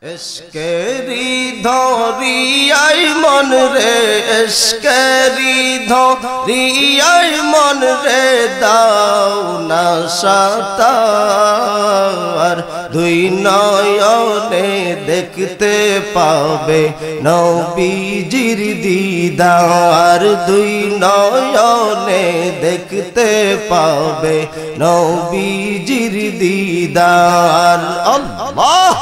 এশকেরি ধরিয়াই মন রে, এশকেরি ধরিয়াই মন রে, দাও না সাতার। দুই নয়নে দেখতে পাবে নবীজির দিদার, দুই নয়নে দেখতে পাবে নবীজির দিদার। আল্লাহ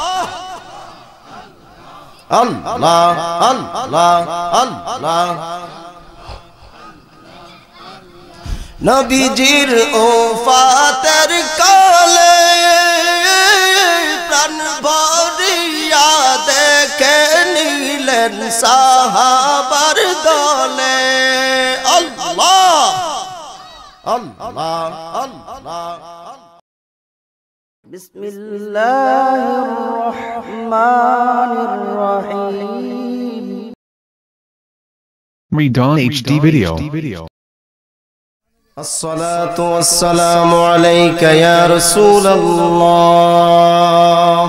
আল্লাহ আল্লাহ আল্লাহ। নবীজির ওফাতের কালে প্রাণ ভরিয়া দেখে নিলেন সাহাবার দলে। আল্লাহ আল্লাহ আল্লাহ। বিসমিল্লাহির রহমানির রহিম। Redon HD Video. الصلاة والسلام عليك يا رسول الله،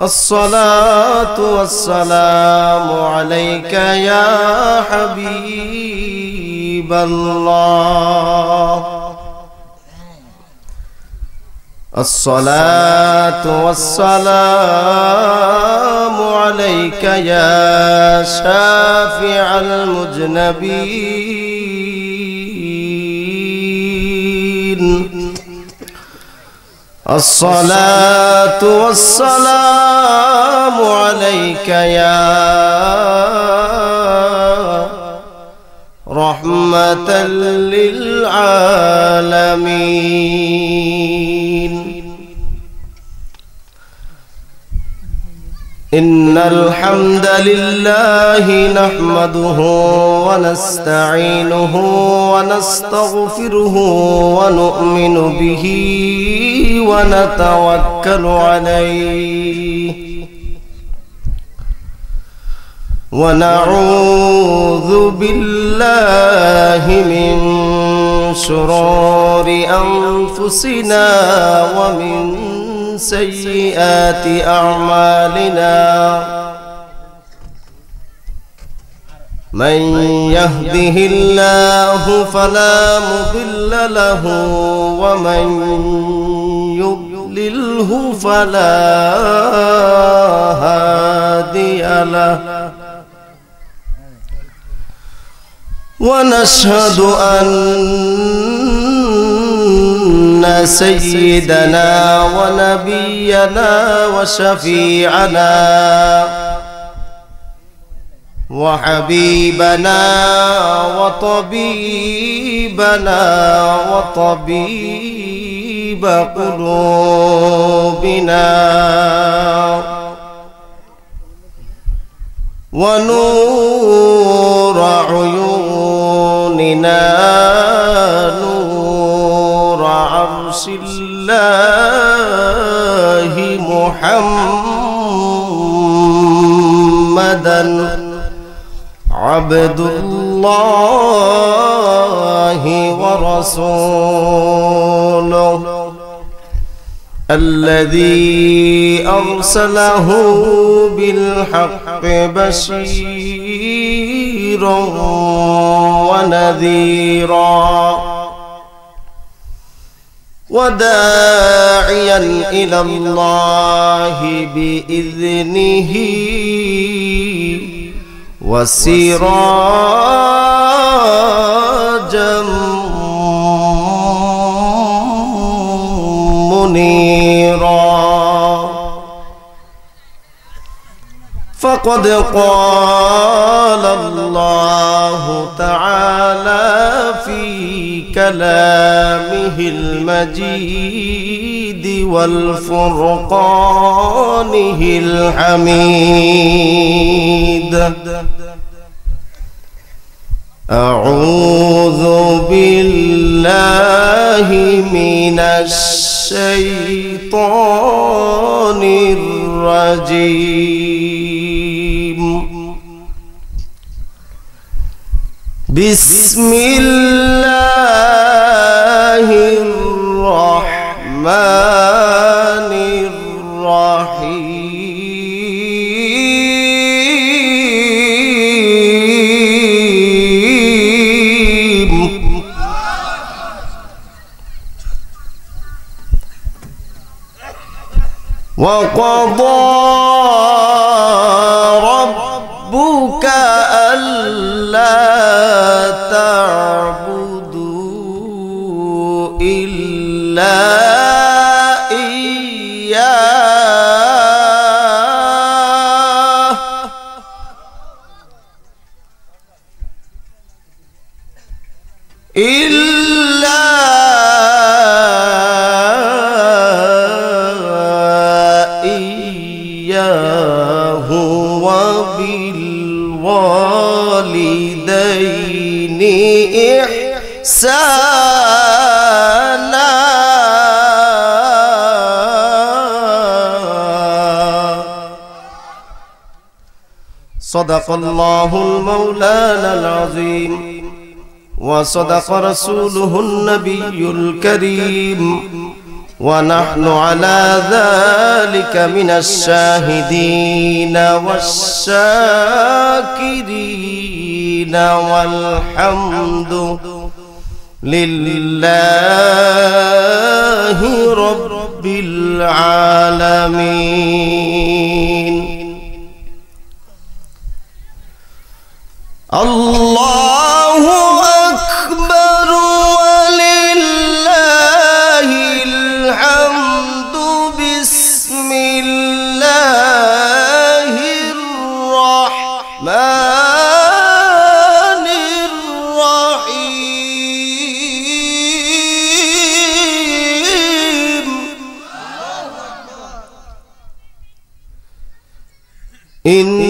الصلاة والسلام عليك يا حبيب الله، الصلاة والسلام عليك يا شافع المذنبين، الصلاة والسلام عليك يا رحمة للعالمين. إن الحمد لله نحمده ونستعينه ونستغفره ونؤمن به ونتوكل عليه، ونعوذ بالله من شرور أنفسنا ومن سيئات أعمالنا، من يهده الله فلا مضل له ومن يضلله فلا هادي له، ونشهد أن سيدنا ونبينا وشفيعنا وحبيبنا وطبيبنا وطبيب قلوبنا ونور عيوننا، نور عرش الله محمدا عبد الله ورسوله، الذي أرسله بالحق بشيرا ونذيرا وداعيا إلى الله بإذنه وسراجا منيرا. فقد قال الله تعالى في كلامه المجيد والفرقانه الحميد: أعوذ بالله من الشيطان الرجيم. بسم الله الرحمن الرحيم. وقضى ربك ألا تعبدوا إلا إياه وبالوالدين إحسانا صدق الله المولانا العظيم وصدق رسوله النبي الكريم ونحن على ذلك من الشاهدين والشاكرين والحمد لله رب العالمين. الله أكبر ولله الحمد. بسم الله الرحمن الرحيم. إن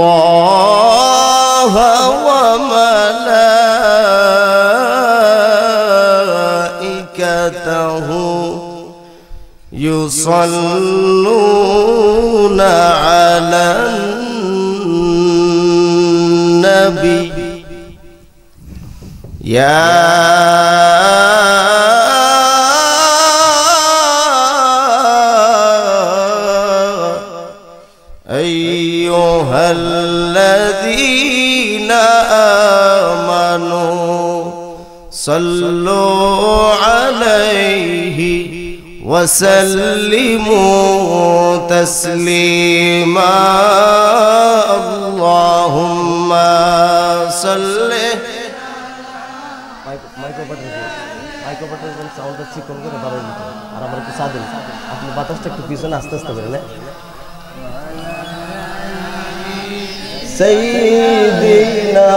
الله وملائكته يصلون على النبي يا أيها الذين آمنوا صلوا عليه وسلموا تسليما. اللهم صل سيدنا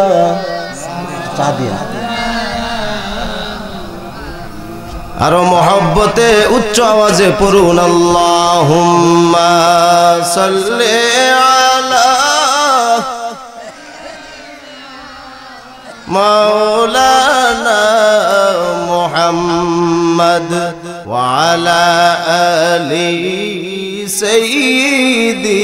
আরো মহব্বতে উচ্চ আওয়াজে পড়ুন আল্লাহুম্মা সাল্লি আলা মাওলানা মুহাম্মদ ওয়া আলা আলি সাইয়্যিদিনা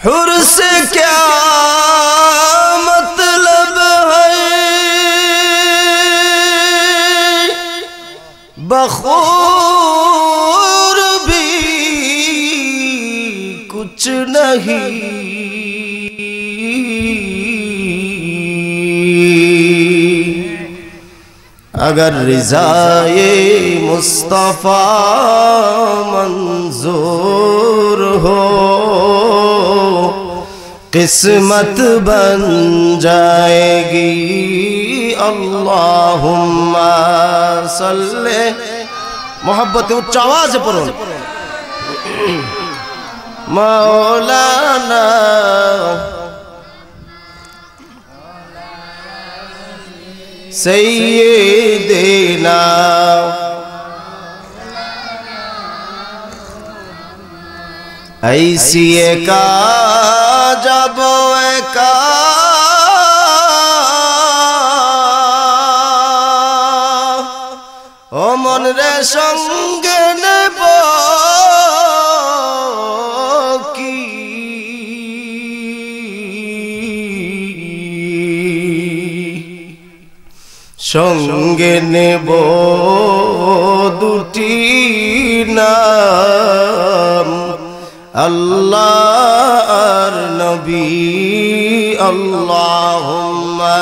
हुर से क्या मतलब है बखूर भी कुछ नहीं अगर रिज़ाए मुस्तफ़ा मंजूर हो किस्मत बन जाएगी। अल्लाहुम्मा सल्ले मोहब्बत उच्च आवाज पढ़ो मौलाना सैय्यिदना ऐसी एका जब एका ओ मन रे संगे नेब की संगे नेब दुटी नाम अल्लाह নবী আল্লাহুম্মা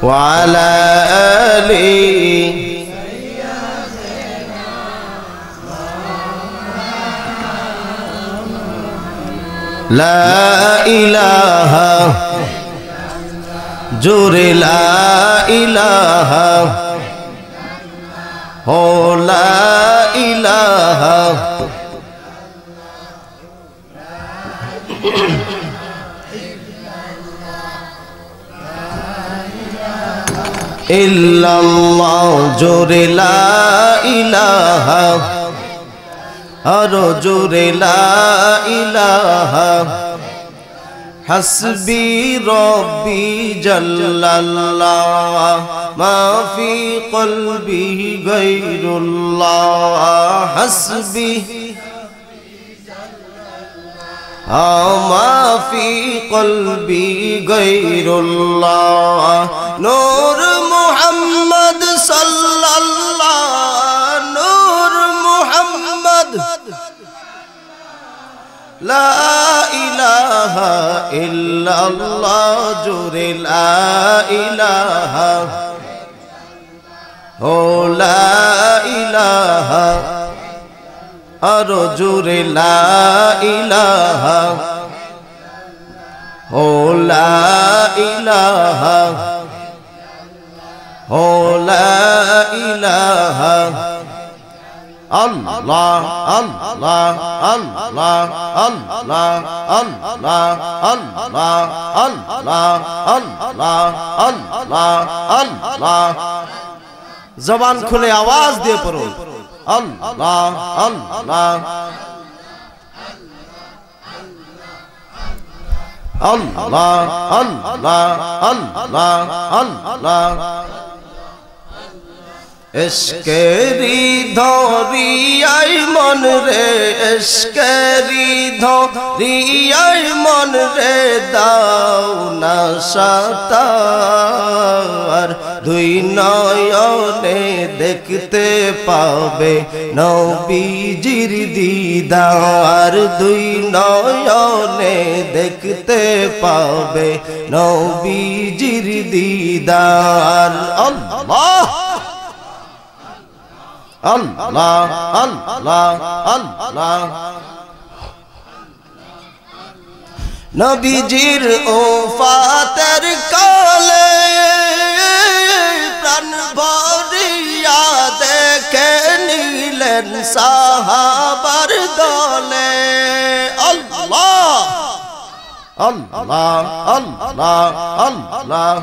ওয়া আলা আলি লা ইলাহা জোরে লা ইলাহা ও লা ইলাহা ইল্লাল্লাহ জোরে লা ইলাহা আরো জোরে লা ইলাহা হাসবি রব্বি জাল্লাল্লাহ মা ফি কলবি গায়রুল্লাহ হাসবি মা ফি কলবি গায়রুল্লাহ নূর মুহাম্মদ সাল্লাল্লাহ নূর মুহাম্মদ লা ইলাহা ইল্লাল্লাহ জোরে লা ইলাহা ও লা ইলাহা আরো জোরে লা ইলাহা ও লা ইলাহা ও লা ইলাহা আল্লাহ আল্লাহ আল্লাহ আল্লাহ আল্লাহ আল্লাহ আল্লাহ আল্লাহ আল্লাহ আল্লাহ জবান খুলে আওয়াজ দিয়ে পড়ুন আল্লাহ আল্লাহ আল্লাহ আল্লাহ আল্লাহ আল্লাহ এশকেরি ধরিয়াই মন রে এশকেরি ধরিয়াই মন রে দাও না সাতার দুই নয়নে দেখতে পাবে নবীজির দিদার দুই নয়নে দেখতে পাবে নবীজির দিদার আল্লাহ আল্লাহ আল্লাহ আল্লাহ নবীজির ওফাতের কালে প্রাণ ভরিয়া দেখে নিলেন সাহাবার দলে আল্লাহ আল্লাহ আল্লাহ আল্লাহ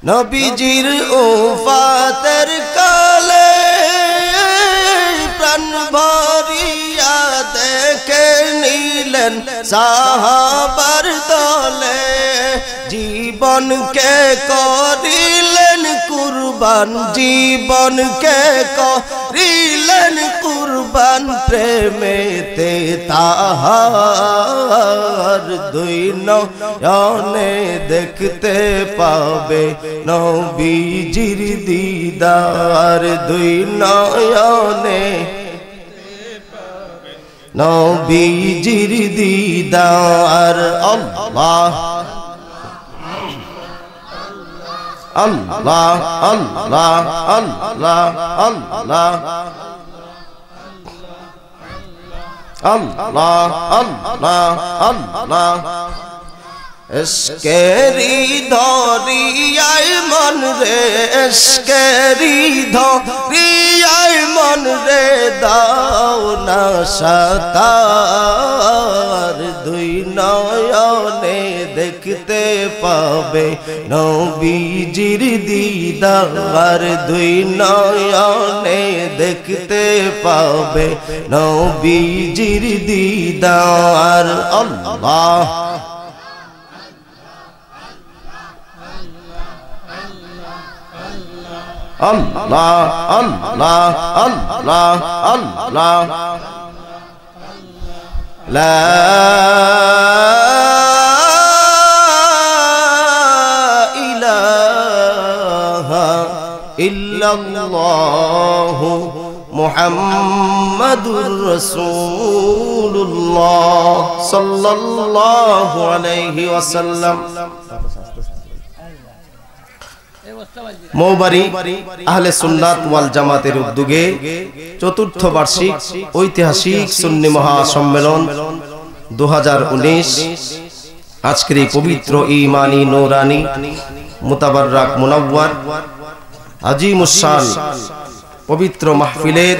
নবীজির ওফাতের কালে প্রাণ ভরিয়া দেখে নিলেন সাহাবার দলে জীবনকে করিলেন কুরবান জীবনকে করিলেন কুরবান প্রেমেতে তাহার দুই নয়নে দেখতে পাবে নবীজির দিদার দুই নয়নে নবীজির দিদার আল্লাহ আল্লাহ আল্লাহ আল্লাহ আল্লাহ আল্লাহ আল্লাহ আল্লাহ এশকেরি ধরিয়াই মন রে এশকেরি ধরিয়াই মন রে দাও না সাতার দুই নয়নে দেখতে পাবে নবীজির দিদার দুই নয়নে দেখতে পাবে নবীজির দিদার আল্লাহ আল্লাহ আল্লাহ আল্লাহ আল্লাহ লা ইলাহা ইল্লাল্লাহু মুহাম্মাদুর রাসূলুল্লাহ সাল্লাল্লাহু আলাইহি ওয়াসাল্লাম। মৌবাড়ি আহলে সুন্নাত ওয়াল জামাতের উদ্যোগে চতুর্থ বার্ষিক ঐতিহাসিক সুন্নি মহাসম্মেলন 2019 আজকের এই পবিত্র ঈমানি নূরানি মুতাবাররাক মুনাওয়ার আজিমুস শান পবিত্র মাহফিলের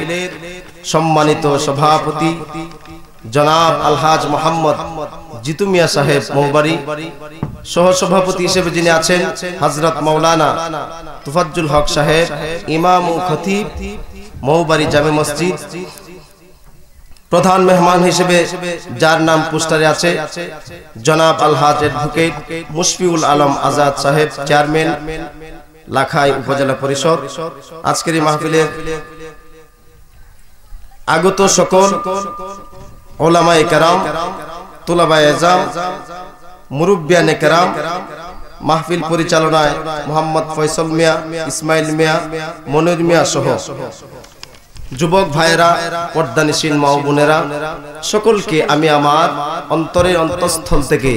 সম্মানিত সভাপতি জনাব আলহাজ মোহাম্মদ জিতু মিয়া সাহেব মৌবাড়ি, সহসভাপতি হিসেবে যিনি আছেন হযরত মাওলানা তুফাজ্জুল হক সাহেব, ইমাম ও খতিব মৌবাড়ি জামে মসজিদ, প্রধান মেহমান হিসেবে যার নাম পোস্টারে আছে জনাব আলহাজ অ্যাডভোকেট মুশফিউল আলম আজাদ সাহেব, চেয়ারম্যান লাখাই উপজেলা পরিষদ। আজকের এই মাহফিলের আগত সকল উলামায়ে কেরাম, তুলাবায়ে ইলম, মুরব্বিয়ানে কেরাম, মাহফিল পরিচালনায় মোহাম্মদ ফয়সাল মিয়া, ইসমাইল মিয়া, মনির মিয়া সহ যুবক ভাইরা, পর্দানিশীল মা ও বোনেরা, সকলকে আমি আমার অন্তরের অন্তঃস্থল থেকে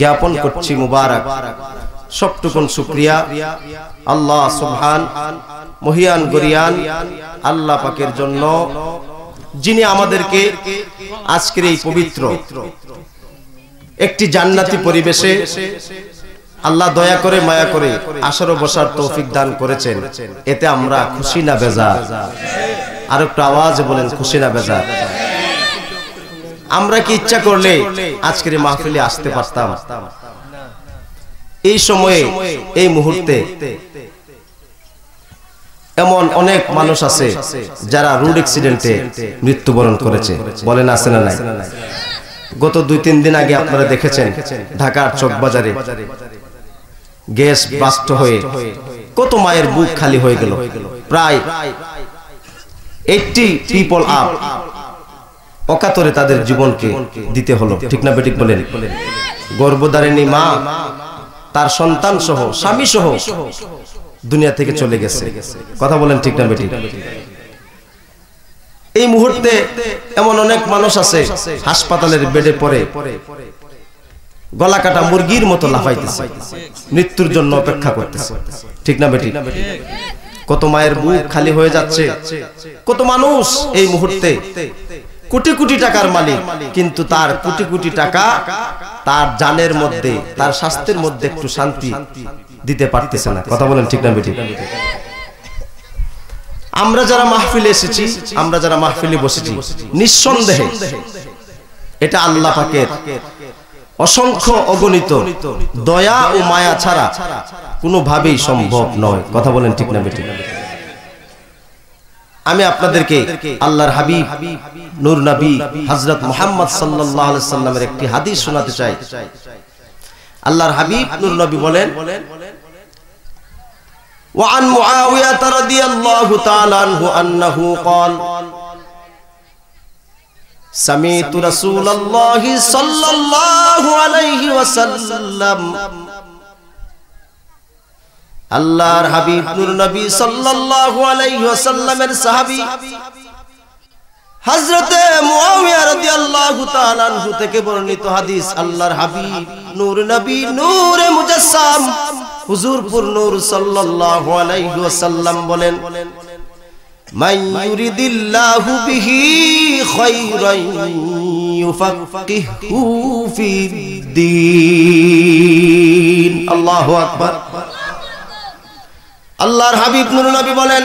জ্ঞাপন করছি মুবারক। সবটুকুন শুকরিয়া আল্লাহ সুবহান মহিয়ান গরিয়ান আল্লাহ পাকের জন্য, যিনি আমাদেরকে আজকের এই পবিত্র একটি জান্নাতি পরিবেশে আল্লাহ দয়া করে মায়া করে আসার বসার তৌফিক দান করেছেন। এতে আমরা খুশি না বেজার? আর একটু আওয়াজে বলেন, খুশি না বেজার? আমরা কি ইচ্ছা করলে আজকের এই মাহফিলে আসতে পারতাম? এই সময়ে এই মুহূর্তে এমন অনেক মানুষ আছে যারা রোড অ্যাক্সিডেন্টে মৃত্যুবরণ করেছে, বলেন আছে না নাই? গত 2-3 দিন আগে আপনারা দেখেছেন ঢাকার চকবাজারে গ্যাস ব্লাস্ট হয়ে কত মায়ের বুক খালি হয়ে গেল। প্রায় 80 পিপল আপ অকাতরে তাদের জীবনকে দিতে হলো, ঠিক না বেঠিক বলেন? গর্ভধারিণী মা তার সন্তান সহ স্বামী সহ দুনিয়া থেকে চলে গেছে, কথা বলেন ঠিক না বেঠিক? এই মুহূর্তে এমন অনেক মানুষ আছে হাসপাতালের বেডে পড়ে গলা কাটা মুরগির মতো লাফাইতেছে, মৃত্যুর জন্য অপেক্ষা করতেছে, ঠিক না বেঠিক? কত মায়ের বুক খালি হয়ে যাচ্ছে, কত মানুষ এই মুহূর্তে কোটি কোটি টাকার মালিক, কিন্তু তার কোটি কোটি টাকা তার জানের মধ্যে, তার স্বাস্থ্যের মধ্যে একটু শান্তি দিতে পারতেছে না, কথা বলেন ঠিক না বেঠিক? আমরা যারা মাহফিলে এসেছি, আমরা যারা মাহফিলে বসেছি, নিঃসন্দেহে এটা আল্লাহ পাকের অসংখ্য অগণিত দয়া ও মায়া ছাড়া কোনোভাবেই সম্ভব নয়, কথা বলেন ঠিক না বেঠিক? আমি আপনাদেরকে আল্লাহর হাবিব নূর নবী হযরত মুহাম্মদ সাল্লাল্লাহু আলাইহি সাল্লামের একটি হাদিস শোনাতে চাই। আল্লাহর হাবিব নূর নবী বলেন, وعن معاوية رضي الله تعالى عنه أنه قال سمعت رسول الله صلى الله عليه وسلم আল্লাহর হাবিব নূর নবী সাল্লাল্লাহু আলাইহি ওয়াসাল্লামের সাহাবী হযরতে মুআবিয়া রাদিয়াল্লাহু তাআলা আনহু থেকে বর্ণিত হাদিস। আল্লাহর হাবিব নূর নবী নূরে মুজাসসাম হুজুর পুর নূর সাল্লাল্লাহু আলাইহি ওয়াসাল্লাম বলেন, মান ইউরিদিল্লাহু বিহি খায়রান ইউফাক্কিহু ফিদ্দীন। আল্লাহু আকবার। আল্লাহর হাবিব নূর নবী বলেন,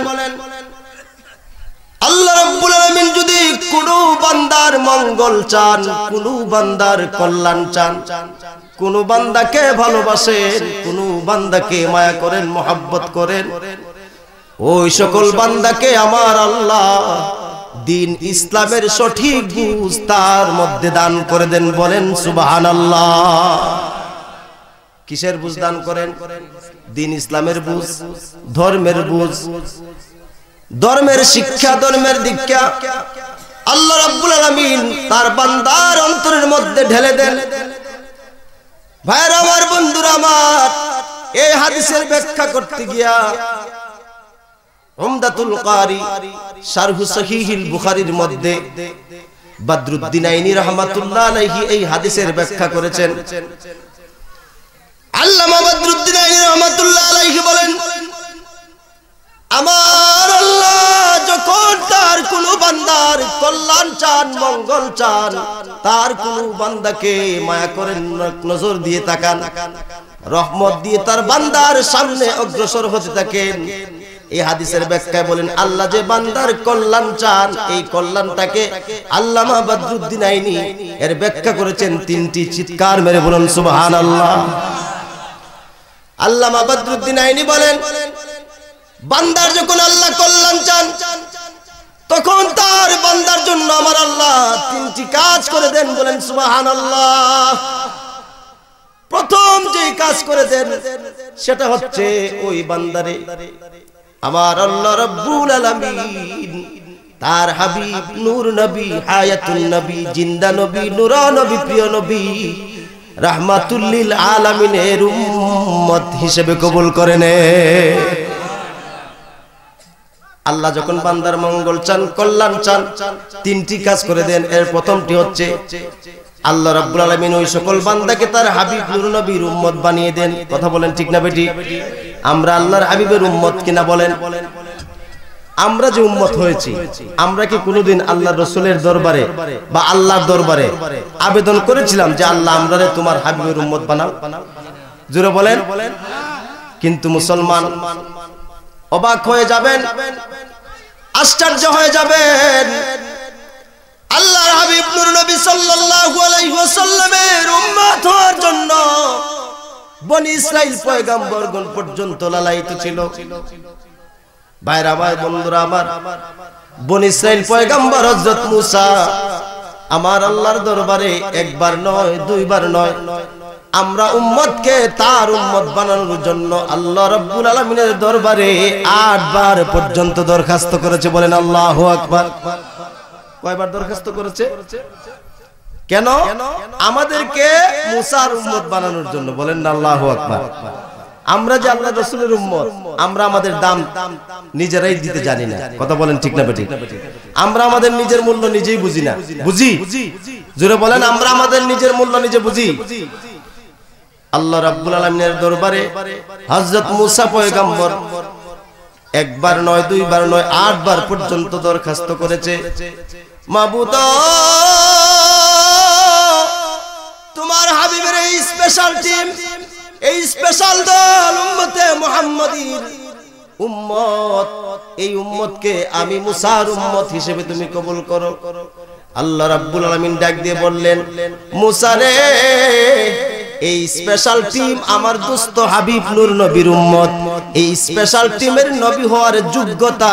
আল্লাহ রাব্বুল আলামিন যদি কোনো বান্দার মঙ্গল চান, কোনো বান্দার কল্যাণ চান, কোন বান্দাকে ভালোবাসেন, কোন বান্দাকে মায়া করেন, মহব্বত করেন, ওই সকল বান্দাকে আমার আল্লাহ দিন ইসলামের সঠিক বুঝ তার মধ্যে দান করে দেন, বলেন সুবহানাল্লাহ। কিসের বুঝ দান করেন? দিন ইসলামের বুঝ, ধর্মের বুঝ, ধর্মের শিক্ষা, ধর্মের দীক্ষা আল্লাহ রাব্বুল আলামিন তার বান্দার অন্তরের মধ্যে ঢেলে দেন। ভাইরা আমার, বন্ধুরা আমার, এই হাদিসের ব্যাখ্যা করতে গিয়া উমদাতুল কারি শারহ সহিহুল বুখারীর মধ্যে বদরুদ্দিন আইনি রাহমাতুল্লাহ আলাইহি এই হাদিসের ব্যাখ্যা করেছেন। আল্লামা বদরুদ্দিন আইনি রাহমাতুল্লাহ আলাইহি বলেন, আমার আল্লাহ যখন তার কোন বান্দার কল্যাণ চান, মঙ্গল চান, তার কোন বান্দাকে মায়া করেন, নজর দিয়ে তাকান, রহমত দিয়ে তার বান্দার সামনে অগ্রসর হতে থাকেন। এই হাদিসের ব্যাখ্যায় বলেন, আল্লাহ যে বান্দার কল্যাণ চান, এই কল্যাণটাকে আল্লামা বদরুদ্দিন আইনি এর ব্যাখ্যা করেছেন তিনটি। চিৎকার মেরে বলুন সুবহানাল্লাহ। আল্লামা বদরুদ্দিন আইনি বলেন, বান্দার যখন আল্লাহ কল্যাণ চান, তখন তার বান্দার জন্য আমার আল্লাহ তিনটি কাজ করে দেন। বলেন সুবহানাল্লাহ। প্রথম যে কাজ করে দেন সেটা হচ্ছে ওই বান্দারে আমার আল্লাহ রাব্বুল আলামিন তার হাবিব নূর নবী, হায়াতুন নবী, জিন্দা নবী, নূরা নবী, প্রিয় নবী, রাহমাতুল লিল আলামিনের উম্মত হিসেবে কবুল করে নেয়। আল্লাহ যখন বান্দার মঙ্গল চান, কল্যাণ চান, তিনটি কাজ করে দেন। এর প্রথমটি হচ্ছে আল্লাহ রাব্বুল আলামিন ওই সকল বান্দাকে তার হাবিব নূর নবীর উম্মত বানিয়ে দেন। কথা বলেন ঠিক না বেটি? আমরা আল্লাহর হাবিবের উম্মত কিনা বলেন? আমরা যে উম্মত হয়েছি, আমরা কি কোনোদিন আল্লাহর রাসূলের দরবারে বা আল্লাহর দরবারে আবেদন করেছিলাম যে আল্লাহ আমরারে তোমার হাবিবের উম্মত বানাও? জোরে বলেন। কিন্তু মুসলমান অবাক হয়ে যাবেন, আশ্চর্য হয়ে যাবেন, আল্লাহর হাবিব নূর নবী সাল্লাল্লাহু আলাইহি ওয়াসাল্লামের উম্মত হওয়ার জন্য বনি ইসরাইল পয়গম্বরগণ পর্যন্ত লালায়িত ছিল। ভাইরা আমার, বন্ধুরা আমার, বনি ইসরাইল পয়গম্বর হযরত মুসা আমার আল্লাহর দরবারে একবার নয়, দুইবার নয়, আমরা উম্মতকে তার উম্মত বানানোর জন্য আল্লাহ রাব্বুল আলামিনের দরবারে 8 বার পর্যন্ত দরখাস্ত করেছে। বলেন আল্লাহু আকবার। কয়বার দরখাস্ত করেছে? কেন? আমাদেরকে মুসার উম্মত বানানোর জন্য। বলেন না আল্লাহু আকবার। আমরা যে আল্লাহর রাসূলের উম্মত, আমরা আমাদের দাম নিজেরাই দিতে জানি না। কথা বলেন ঠিক না বেঠিক? আমরা আমাদের নিজের মূল্য নিজেই বুঝি না। বুঝি? জোরে বলেন, আমরা আমাদের নিজের মূল্য নিজে বুঝি। আল্লাহ রাব্বুল আলামিনের দরবারে হযরত মুসা পয়গম্বর একবার নয়, দুইবার নয়, 8 বার পর্যন্ত দরখাস্ত করেছে। মাবুদ, তোমার হাবিবের এই স্পেশাল টিম, এই স্পেশাল দল উম্মতে মুহাম্মাদীর উম্মত, এই উম্মতকে আমি মুসার উম্মত হিসেবে তুমি কবুল করো। আল্লাহ রাব্বুল আলামিন ডাক দিয়ে বললেন, মুসা রে, এই স্পেশাল টিম আমার দোস্ত হাবিব নূর নবীর উম্মত, এই স্পেশাল টিমের নবী হওয়ার যোগ্যতা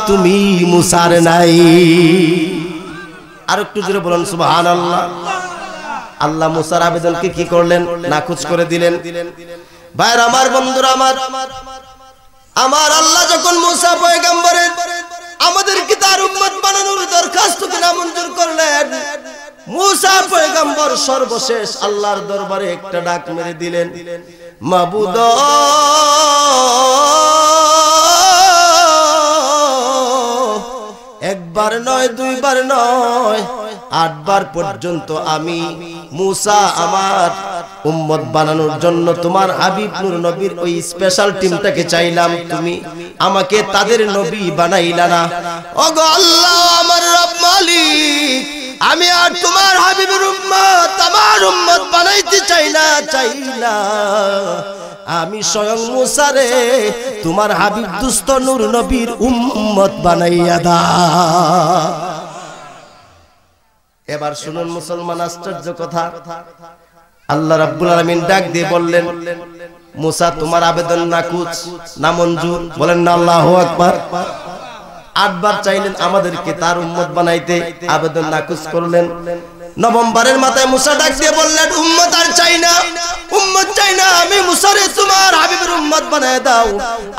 তুমি মুসার নাই। আর একটু জোরে বলুন সুবহানাল্লাহ। আল্লাহ মুসার আবেদনকে কি করলেন? নাকচ করে দিলেন। ভাইরা আমার, বন্ধুরা আমার, আমার আল্লাহ যখন মুসা পয়গম্বরের আমাদেরকে তার উম্মত বানানোর দরখাস্তকে নামঞ্জুর করলেন, মুসা পয়গম্বর সর্বশেষ আল্লাহর দরবারে একটা ডাক মেরে দিলেন, মাবুদ, একবার নয়, দুইবার নয়, 8 বার পর্যন্ত আমি মুসা আমার উম্মত বানানোর জন্য তোমার হাবিব নূর নবীর ওই স্পেশাল টিমটাকে চাইলাম, তুমি আমাকে তাদের নবী বানাইলা না। ওগো আল্লাহ, আমার রব মালিক, আমি আর তোমার হাবিবের উম্মত, আমার উম্মত বানাইতে চাই না। আমি স্বয়ং মুসা রে তোমার হাবিব দুস্ত নূর নবীর উম্মত বানাইয়া দাও। এবার শুনুন মুসলমান, আশ্চর্য কথা, আল্লাহ রাব্বুল আলামিন ডাক দিয়ে বললেন, মুসা তোমার আবেদন নাকচ, নামঞ্জুর। বলেন না আল্লাহু আকবার। 8 বার চাইলেন আমাদেরকে তার উম্মত বানাইতে, আবেদন নাকচ করলেন। নভেম্বরের মাথায় মুসা ডাক দিয়ে বললেন, উম্মত আর চাই না, উম্মত চাই না, আমি মুসারে তোমার হাবিবের উম্মত বানায় দাও।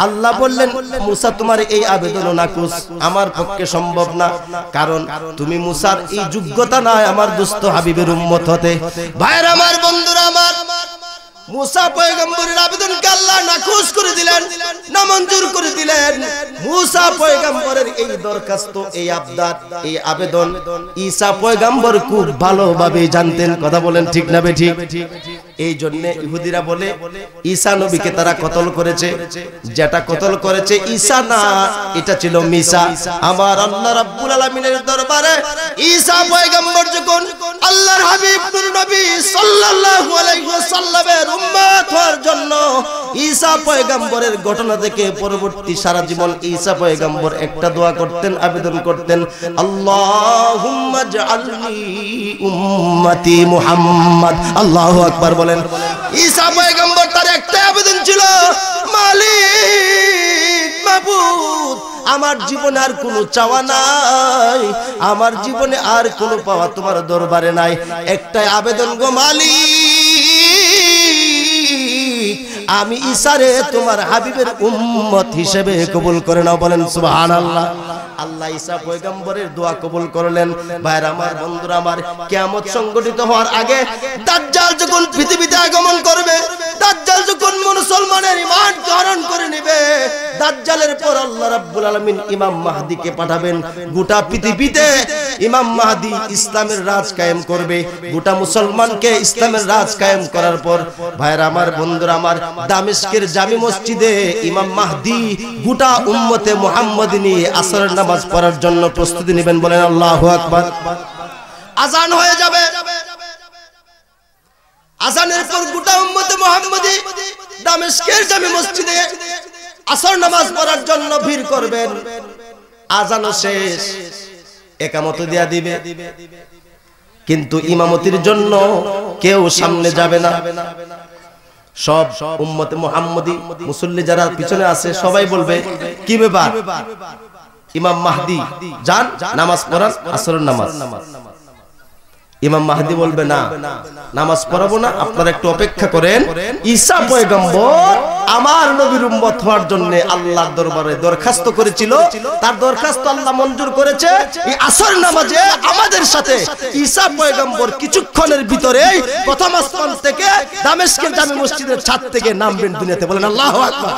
আল্লাহ বললেন, মুসা তোমার এই আবেদন নাকচ, আমার পক্ষে সম্ভব না, কারণ তুমি মুসার এই যোগ্যতা নাই আমার দোস্ত হাবিবের উম্মত হতে। ভাইরা আমার, বন্ধুরা আমার, মুসা পয়গম্বরের আবেদনকে আল্লাহ নাকচ করে দিলেন, নামঞ্জুর করে দিলেন। মুসা পয়গম্বরের এই দরখাস্ত, এই আবদার, এই আবেদন ঈসা পয়গম্বর খুব ভালোভাবে জানতেন। কথা বলেন ঠিক না বেঠিক? এই জন্য ইহুদিরা বলে ঈসা নবীকে তারা কতল করেছে। যেটা কতল করেছে ঈসা না, এটা ছিল মিসা। আমার আল্লাহ রাব্বুল আলামিনের দরবারে ঈসা পয়গম্বর যখন আল্লাহর হাবিব নূর নবী সাল্লাল্লাহু আলাইহি ওয়াসাল্লামের উম্মত হওয়ার জন্য ঈসা পয়গম্বরের ঘটনা থেকে পরবর্তী সারা জীবন ঈসা পয়গম্বর একটা দোয়া করতেন, আবেদন করতেন, আল্লাহুম্মা জাআলনি উম্মতি মুহাম্মদ। আল্লাহু আকবার বলেন। ঈসা পয়গম্বর তার একটা আবেদন ছিল, মালিক মাবুদ, আমার জীবনে আর কোনো চাওয়া নাই, আমার জীবনে আর কোনো পাওয়া তোমার দরবারে নাই, একটাই আবেদন গো মালিক, আমি ঈসারে তোমার হাবিবের উম্মত হিসেবে কবুল করে নাও। বলেন সুবহানাল্লাহ। আল্লাহ ঈসা পয়গম্বরের দোয়া কবুল করলেন। ভাইরা আমার, বন্ধুরা আমার, কিয়ামত সংগঠিত হওয়ার আগে দাজ্জাল যখন পৃথিবীতে আগমন করবে, দাজ্জাল যখন মুসলমানের ঈমান হরণ করে নেবে, দাজ্জালের পর আল্লাহ রাব্বুল আলামিন ইমাম মাহদিকে পাঠাবেন। গোটা পৃথিবীতে ইমাম মাহদি ইসলামের রাজ কায়েম করবে। গোটা মুসলমানকে ইসলামের রাজ কায়েম করার পর ভাইরা আমার, বন্ধুরা আমার, দামেস্কের জামি মসজিদে ইমাম মাহদি গোটা উম্মতে মুহাম্মদ নিয়ে আসরের নামাজ পড়ার জন্য প্রস্তুতি নেবেন। বলেন আল্লাহু আকবার। আযান হয়ে যাবে, আযানের পর গোটা উম্মতে মুহাম্মদি দামেস্কের জামি মসজিদে আসর নামাজ পড়ার জন্য ভিড় করবেন। আযানও শেষ, একামত দিয়া দিবে, কিন্তু ইমামতির জন্য কেউ সামনে যাবে না। সব উম্মতে মুহাম্মদি মুসল্লি যারা পিছনে আছে সবাই বলবে, কি ব্যাপার, ইমাম মাহদি যান নামাজ পড়ান, আসরের নামাজ। ইমাম মাহদি বলবে, না, নামাজ পড়াবো না, আপনারা একটু অপেক্ষা করেন। ঈসা পয়গম্বর আমার নবীর উম্মত হওয়ার জন্য আল্লাহর দরবারে দরখাস্ত করেছিল, তার দরখাস্ত আল্লাহ মঞ্জুর করেছে। এই আসর নামাজে আমাদের সাথে ঈসা পয়গম্বর কিছুক্ষণের ভিতরেই প্রথম আসমান থেকে দামেস্কের জামি মসজিদের ছাদ থেকে নামবেন দুনিয়াতে। বলেন আল্লাহু আকবার।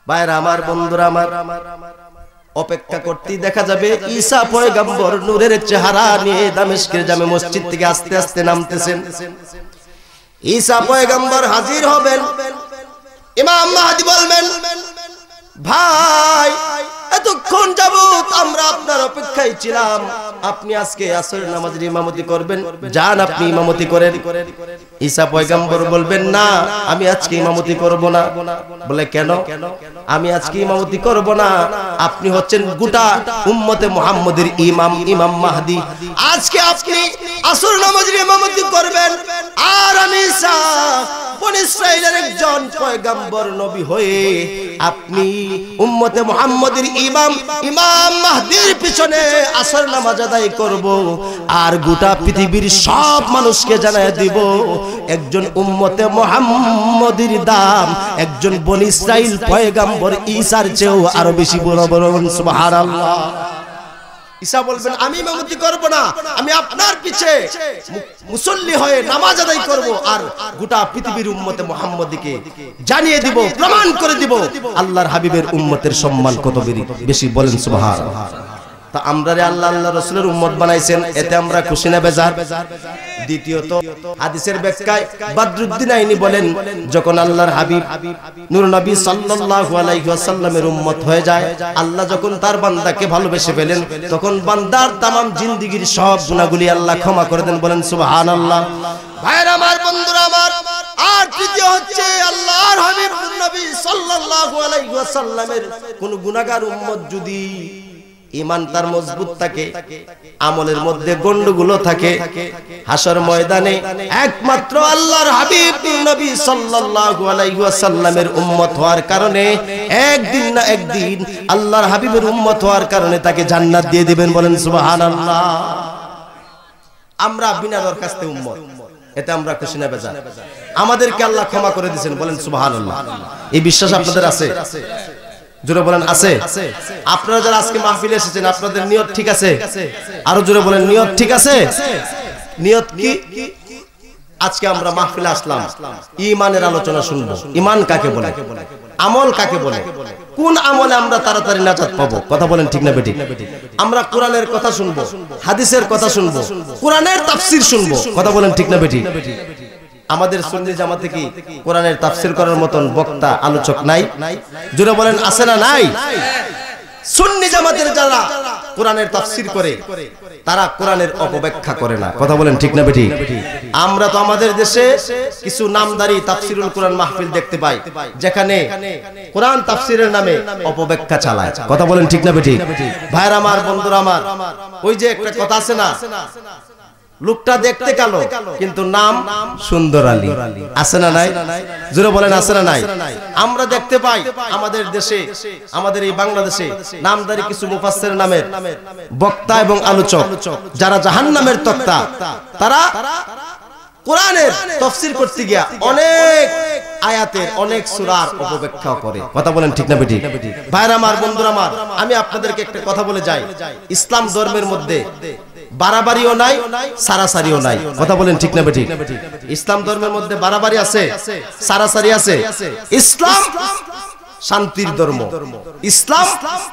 ভাইরা আমার, বন্ধুরা আমার, অপেক্ষা করতেই দেখা যাবে ঈসা পয়গম্বর নূরের চেহারা নিয়ে দামেস্কের জামে মসজিদ থেকে আস্তে আস্তে নামতেছেন। ঈসা পয়গম্বর হাজির হবেন। ইমাম মাহদি বলবেন, ভাই, এতক্ষণ যাবত আমরা আপনার অপেক্ষায় ছিলাম, আপনি আজকে আসরের নামাজের ইমামতি করবেন, যান আপনি ইমামতি করেন। ঈসা পয়গম্বর বলবেন, না, আমি আজকে ইমামতি করব না। বলে, কেন? আমি আজকে ইমামতি করব না, আপনি হচ্ছেন গোটা উম্মতে মুহাম্মদের ইমাম, ইমাম মাহদি। আজকে আপনি আসর নামাজের ইমামতি করবেন, আর আমি ঈসা বনি ইসরাইলের একজন পয়গম্বর নবী হয়ে আপনি উম্মতে মুহাম্মদের ইমাম, ইমাম মাহদির পিছনে আসর নামাজ আদায় করব, আর গোটা পৃথিবীর সব মানুষকে জানায় দিব একজন উম্মতে মুহাম্মদের দাম একজন বনি ইসরাইল পয়গম্বর ঈসার চেয়েও আরো বেশি বড়। বড় সুবহানাল্লাহ। ঈসা বলবেন, আমি ইমামতি করব না, আমি আপনার পিছে মুসল্লি হয়ে নামাজ আদায় করব, আর গোটা পৃথিবীর উম্মতে মুহাম্মদীকে জানিয়ে দিব, প্রমাণ করে দিব আল্লাহর হাবিবের উম্মতের সম্মান কত বেশি। বলেন সুবহানাল্লাহ। তা আমরা আল্লাহ আল্লাহ রাসূলের উম্মত বানাইছেন, এতে আমরা খুশি না বেজার? দ্বিতীয়ত, হাদিসের ব্যাখ্যায় বদরুদ্দিন আইনি বলেন, যখন আল্লাহর হাবিব নূর নবী সাল্লাল্লাহু আলাইহি ওয়াসাল্লামের উম্মত হয়ে যায়, আল্লাহ যখন তার বান্দাকে ভালোবেসে ফেলেন, তখন বান্দার তামাম জিন্দেগীর সব গুনাহগুলি আল্লাহ ক্ষমা করে দেন। বলেন সুবহানাল্লাহ। ভাইরা আমার, বন্ধুরা আমার, আর তৃতীয় হচ্ছে আল্লাহর হাবিব নূর নবী সাল্লাল্লাহু আলাইহি ওয়াসাল্লামের কোন গুনাহগার উম্মত যদি ঈমান তার মজবুত থাকে, আমলের মধ্যে গন্ডগোল থাকে, হাসর ময়দানে একমাত্র আল্লাহর হাবিব নবী সাল্লাল্লাহু আলাইহি ওয়াসাল্লামের উম্মত হওয়ার কারণে একদিন না একদিন আল্লাহর হাবিবের উম্মত হওয়ার কারণে তাকে জান্নাত দিয়ে দিবেন। বলেন সুবহানাল্লাহ। আমরা বিনা দরখাস্তে উম্মত, এতে আমরা খুশি না বেজার? আমাদেরকে আল্লাহ ক্ষমা করে দিয়েছেন। বলেন সুবহানাল্লাহ। এই বিশ্বাস আপনাদের আছে? জোরে বলেন আছে? আপনারা যারা আজকে মাহফিলে এসেছেন, আপনাদের নিয়ত ঠিক আছে? আরো জোরে বলেন, নিয়ত ঠিক আছে? নিয়ত কি? আজকে আমরা মাহফিলে আসলাম, ঈমানের আলোচনা শুনবো। ঈমান কাকে বলে? আমল কাকে বলে? কোন আমলে আমরা তাড়াতাড়ি নাজাত পাবো? কথা বলেন ঠিক না বেঠিক? আমরা কোরআনের কথা শুনবো, হাদিসের কথা শুনবো, কোরআনের তাফসীর শুনবো। কথা বলেন ঠিক না বেঠিক? আমাদের সুন্নি জামাতে কি কোরআনের তাফসীর করার মতন বক্তা আলোচক নাই? জোরে বলেন আছে না নাই? সুন্নি জামাতের যারা কোরআনের তাফসীর করে তারা কোরআনের অপব্যাখ্যা করে না। কথা বলেন ঠিক না বেঠিক? আমরা তো আমাদের দেশে কিছু নামদারি তাফসীরুল কোরআন মাহফিল দেখতে পাই যেখানে কোরআন তাফসীরের নামে অপব্যাখ্যা চালায়। কথা বলেন ঠিক না বেঠিক? ভাইরা আমার, বন্ধুরা আমার, ওই যে একটা কথা আছে না, লোকটা দেখতে কালো কিন্তু নাম সুন্দর আলী, আছে না নাই? জোরে বলেন আছে না নাই? আমরা দেখতে পাই আমাদের দেশে, আমাদের এই বাংলাদেশে নামদারি কিছু মুফাসসির নামের বক্তা এবং আলোচক যারা জাহান্নামের তক্তা, তারা কোরআনের তাফসীর করতে গিয়া অনেক আয়াতের, অনেক সূরার অপব্যাখ্যা করে। কথা বলেন ঠিক না বেঠিক? ভাইরা আমার, বন্ধুরা আমার, আমি আপনাদেরকে একটা কথা বলে যাই, ইসলাম ধর্মের মধ্যে বাড়াবাড়িও নাই, সারাসারিও নাই। কথা বলেন ঠিক না বেঠিক? ইসলাম ধর্মের মধ্যে বাড়াবাড়ি আছে, সারাসারি আছে। ইসলাম শান্তির ধর্ম, ইসলাম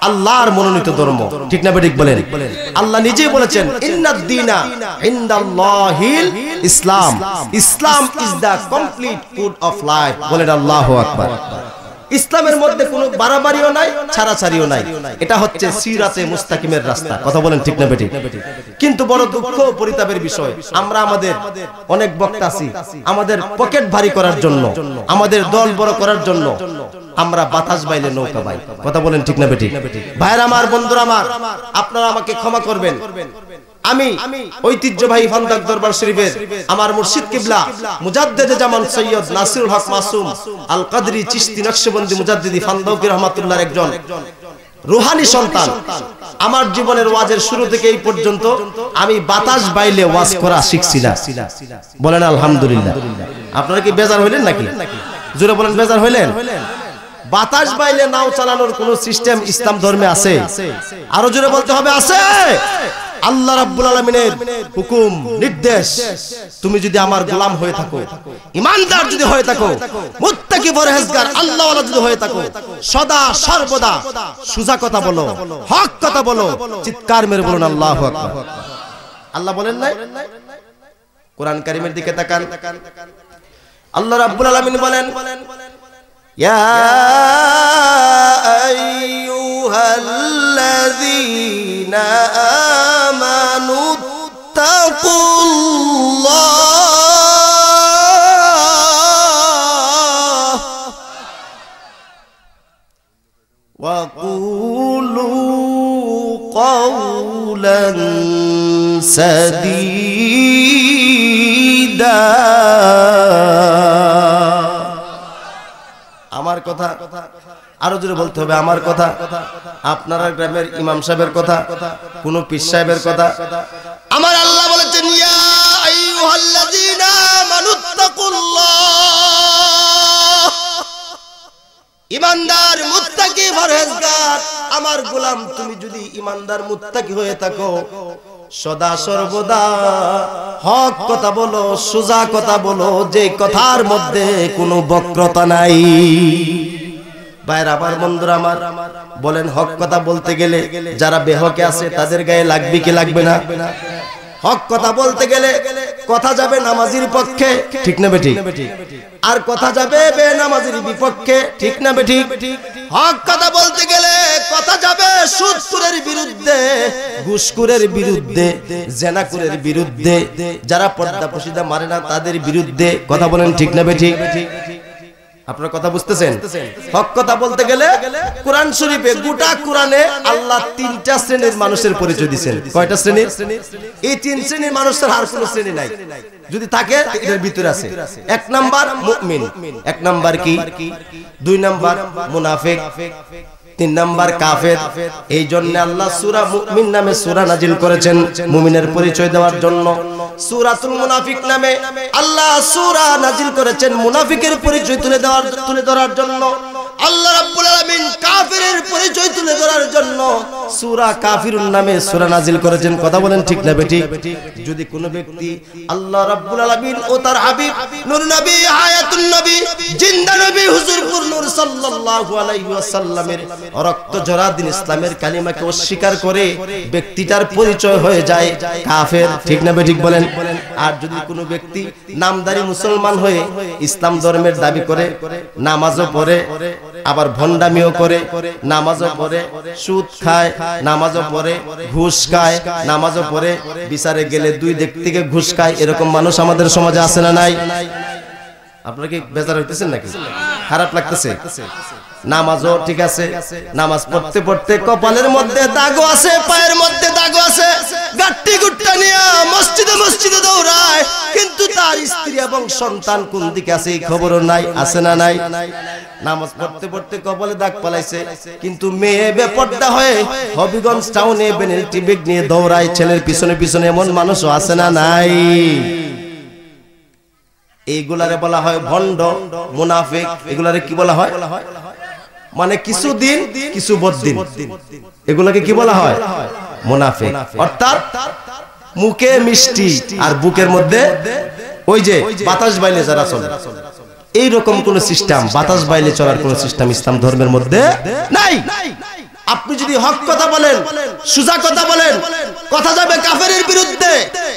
আল্লাহর মনোনীত ধর্ম। ঠিক না বেঠিক বলেন? আল্লাহ নিজেই বলেছেন ইন্নাদ দীনা ইনদাল্লাহিল ইসলাম, Islam is the complete code of life. বলেন আল্লাহু আকবার। ইসলামের মধ্যে কোনো বাড়াবাড়িও নাই, ছাড়াছাড়িও নাই। এটা হচ্ছে সিরাতে মুস্তাকিমের রাস্তা। কথা বলেন ঠিক না বেঠিক? কিন্তু বড় দুঃখ পরিতাপের বিষয়, আমরা আমাদের অনেক বক্তা আছি, আমাদের পকেট ভারী করার জন্য, আমাদের দল বড় করার জন্য আমরা বাতাস বাইলে নৌকা বাই। কথা বলেন ঠিক না বেঠিক? ভাইরা আমার, বন্ধুরা আমার, আপনারা আমাকে ক্ষমা করবেন, আমি ঐতিহ্যবাহী ফান্দাক দরবার শরীফের আমার মুর্শিদ কিবলা মুজাদ্দিদে জামান সৈয়দ নাসিরুল হক মাসুম আল কাদরি চিশতি নকশবন্দি মুজাদ্দিদি ফান্দাউকি রাহমাতুল্লাহর একজন রূহানি সন্তান। আমার জীবনের ওয়াজের শুরু থেকে এই পর্যন্ত আমি বাতাস বাইলে ওয়াজ করা শিখছি না। বলেন আলহামদুলিল্লাহ। আপনারা কি বেজার হইলেন নাকি? জোরে বলেন, বেজার হইলেন? বাতাস বাইলে নাও চালানোর কোন সিস্টেম ইসলাম ধর্মে আছে? আরো জোরে বলতে হবে, আছে। আল্লাহ রাব্বুল আলামিনের হুকুম, নির্দেশ, তুমি যদি আমার গোলাম হয়ে থাকো, ঈমানদার যদি হয়ে থাকো, মুত্তাকি পরহেজগার আল্লাহওয়ালা যদি হয়ে থাকো, সদা সর্বদা সুজা কথা বলো, হক কথা বলো, চিৎকার মেরে বলুন আল্লাহু আকবার। আল্লাহ বলেন নাই? কোরআন কারীমের দিকে তাকান, আল্লাহ রাব্বুল আলামিন বলেন ইয়া আইয়ুহাল্লাযীনা আমানু তাকুল্লাহ ওয়া কুলু কাওলান সাদীদা। আমার কথা আরো জোরে বলতে হবে, আমার কথা, আপনারা গ্রামের ইমাম সাহেবের কথা, কোন পীর সাহেবের কথা। আমার আল্লাহ বলেছেন ইয়া আইয়ুহাল্লাযীনা আমানুত্তাকুল্লাহ, ঈমানদার মুত্তাকি পরহেজগার আমার গোলাম, তুমি যদি ঈমানদার মুত্তাকি হয়ে থাকো, সদা সর্বদা হক কথা বলো, সোজা কথা বলো, যে কথার মধ্যে কোনো বক্রতা নাই। ভাইরা আমার, বন্ধুরা আমার, বলেন হক কথা বলতে গেলে যারা বেহকে আছে তাদের গায়ে লাগবে কি লাগবে না? হক কথা বলতে গেলে কথা যাবে নামাজির পক্ষে, ঠিক না বেঠিক? আর কথা যাবে বেনামাজির বিপক্ষে, ঠিক না বেঠিক? হক কথা বলতে গেলে কথা যাবে সুদখোরের বিরুদ্ধে, ঘুষখোরের বিরুদ্ধে, জেনাখোরের বিরুদ্ধে, যারা পর্দা পশিদা মানে না তাদের বিরুদ্ধে। কথা বলেন ঠিক না বেঠিক? আপনারা কথা বুঝতেছেন? হক কথা বলতে গেলে কোরআন শরীফে, গোটা কোরআনে আল্লাহ তিনটা শ্রেণীর মানুষের পরিচয় দিয়েছেন। কয়টা শ্রেণী? এই তিন শ্রেণীর মানুষের আর কোনো শ্রেণী নাই, যদি থাকে এর ভিতরে আছে। এক নাম্বার মুমিন, এক নাম্বার কি? দুই নাম্বার মুনাফিক, তিন নাম্বার কাফের। এই জন্য আল্লাহ সূরা মুমিন নামে সূরা নাজিল করেছেন মুমিনের পরিচয় দেওয়ার জন্য। সূরাতুল মুনাফিক নামে আল্লাহ সূরা নাজিল করেছেন মুনাফিকের পরিচয় তুলে ধরার জন্য। আল্লাহ রাব্বুল আলামিন আলামিন কাফিরের পরিচয় তুলে ধরার জন্য সূরা কাফিরুন নামে সূরা নাজিল করেছেন। কথা বলেন ঠিক না বেঠিক? যদি কোনো ব্যক্তি আল্লাহ রাব্বুল আলামিন ও তার হাবিব নূর নবী হায়াতুন নবী জিন্দা নবী হুজুরপুর নূর সাল্লাল্লাহু আলাইহি ওয়াসাল্লামের রক্ত ঝরা দিন ইসলামের কালিমাকে অস্বীকার করে ব্যক্তিটার পরিচয় হয়ে যায় কাফের। ঠিক না বেঠিক বলেন? আর যদি কোনো ব্যক্তি নামদারি মুসলমান হয়ে ইসলাম ধর্মের দাবি করে, নামাজও পড়ে, আবার ভণ্ডামিও করে, নামাজও পড়ে, সুদ খায়, নামাজও পড়ে, ঘুষ খায়, নামাজও পড়ে, বিচারে গেলে দুই দিক থেকে ঘুষ খায়, এরকম মানুষ আমাদের সমাজে আছে না নাই? আপনারা কি বেজার হইতেছেন নাকি? খারাপ লাগতেছে? নামাজও ঠিক আছে, নামাজ পড়তে পড়তে কপালের মধ্যে দাগও আছে, পায়ের মধ্যে দাগও আছে, গাট্টি গুট্টা নিয়ে মসজিদে মসজিদে দৌড়ায়, কিন্তু তার স্ত্রী এবং সন্তান কোন দিকে আছে এই খবরও নাই। আছে না নাই? নামাজ পড়তে পড়তে কপালে দাগ পালাইছে, কিন্তু মেয়ে বেপর্দা হয়ে হবিগঞ্জ টাউনে বেনেলটি ব্যাগ নিয়ে দৌড়ায় ছেলের পিছনে পিছনে, এমন মানুষও আছে না নাই? এইগুলারে বলা হয় ভণ্ড, মুনাফিক। এগুলারে কি বলা হয়? মানে কিছু দিন কিছু বদ্দিন, এগুলাকে কি বলা হয়? মুনাফিক। অর্থাৎ মুখে মিষ্টি আর বুকের মধ্যে ওই যে বাতাস বাইলে যারা চলে, এইরকম কোন সিস্টেম, বাতাস বাইলে চলার কোন সিস্টেম ইসলাম ধর্মের মধ্যে নাই। আপনি যদি হক কথা বলেন, সুজা কথা বলেন, কথা যাবে কাফেরের বিরুদ্ধে,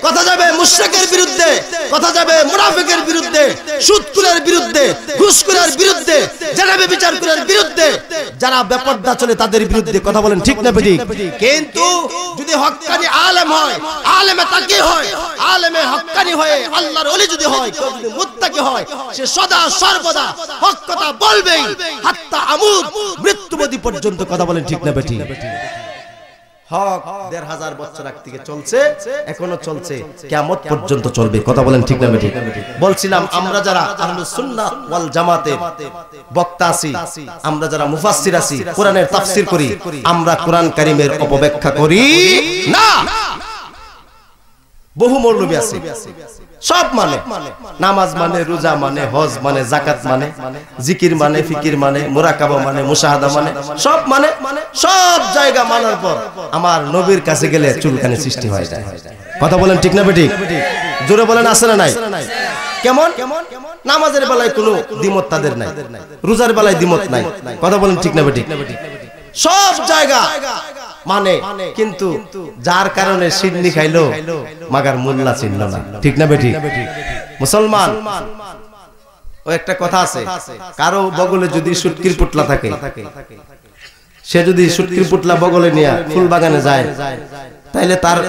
কথা যাবে মুশরিকের বিরুদ্ধে, কথা যাবে মুনাফিকের বিরুদ্ধে, সুদখোরের বিরুদ্ধে, ঘুষখোরের বিরুদ্ধে, যারা ব্যভিচার করার বিরুদ্ধে, যারা বেপরদা চলে তাদের বিরুদ্ধে। কথা বলেন ঠিক না বেঠিক? কিন্তু যদি হক্কানি আলেম হয়, আলেমে তাকি হয়, আলেমে হক্কানি হয়ে আল্লাহর ওলি যদি হয়, কেউ যদি মুত্তাকি হয়, সে সদা সর্বদা হক কথা বলবেই, হাত্তা আমুত, মৃত্যুবধি পর্যন্ত। কথা বলেন ঠিক না বেঠিক? হক ১৫০০ বছর আগ থেকে চলছে, এখনো চলছে, কিয়ামত পর্যন্ত চলবে। কথা বলেন ঠিক না বেঠিক? বলছিলাম আমরা যারা আহলুস সুন্নাহ ওয়াল জামাতের বক্তা আছি, আমরা যারা মুফাসসির আছি, কোরআনের তাফসীর করি, আমরা কোরআন কারীমের অপব্যাখ্যা করি না। বহু মৌলবী আছে, সব মানে, নামাজ মানে, রোজা মানে, হজ মানে, যাকাত মানে, জিকির মানে, ফিকির মানে, মুরাকাবা মানে, মুশাহাদা মানে, সব মানে, সব জায়গা মানার পর আমার নবীর কাছে গেলে চুলকানি সৃষ্টি হয়ে যায়। কথা বলেন ঠিক না বেঠিক? জোরে বলেন আছে না নাই? কেমন? নামাজের বেলায় কোনো দ্বিমত তাদের নাই, রোজার বেলায় দ্বিমত নাই। কথা বলেন ঠিক না বেঠিক? সব জায়গা মানে, কিন্তু যার কারণে সিন্নি খাইলো মাগার মোল্লা চিনল না। ঠিক না বেঠিক? মুসলমান ও একটা কথা আছে, কারো বগলে যদি সুটকির পুটলা থাকে, সে যদি সুটকির পুটলা বগলে নিয়ে ফুল বাগানে যায়, তাইলে তার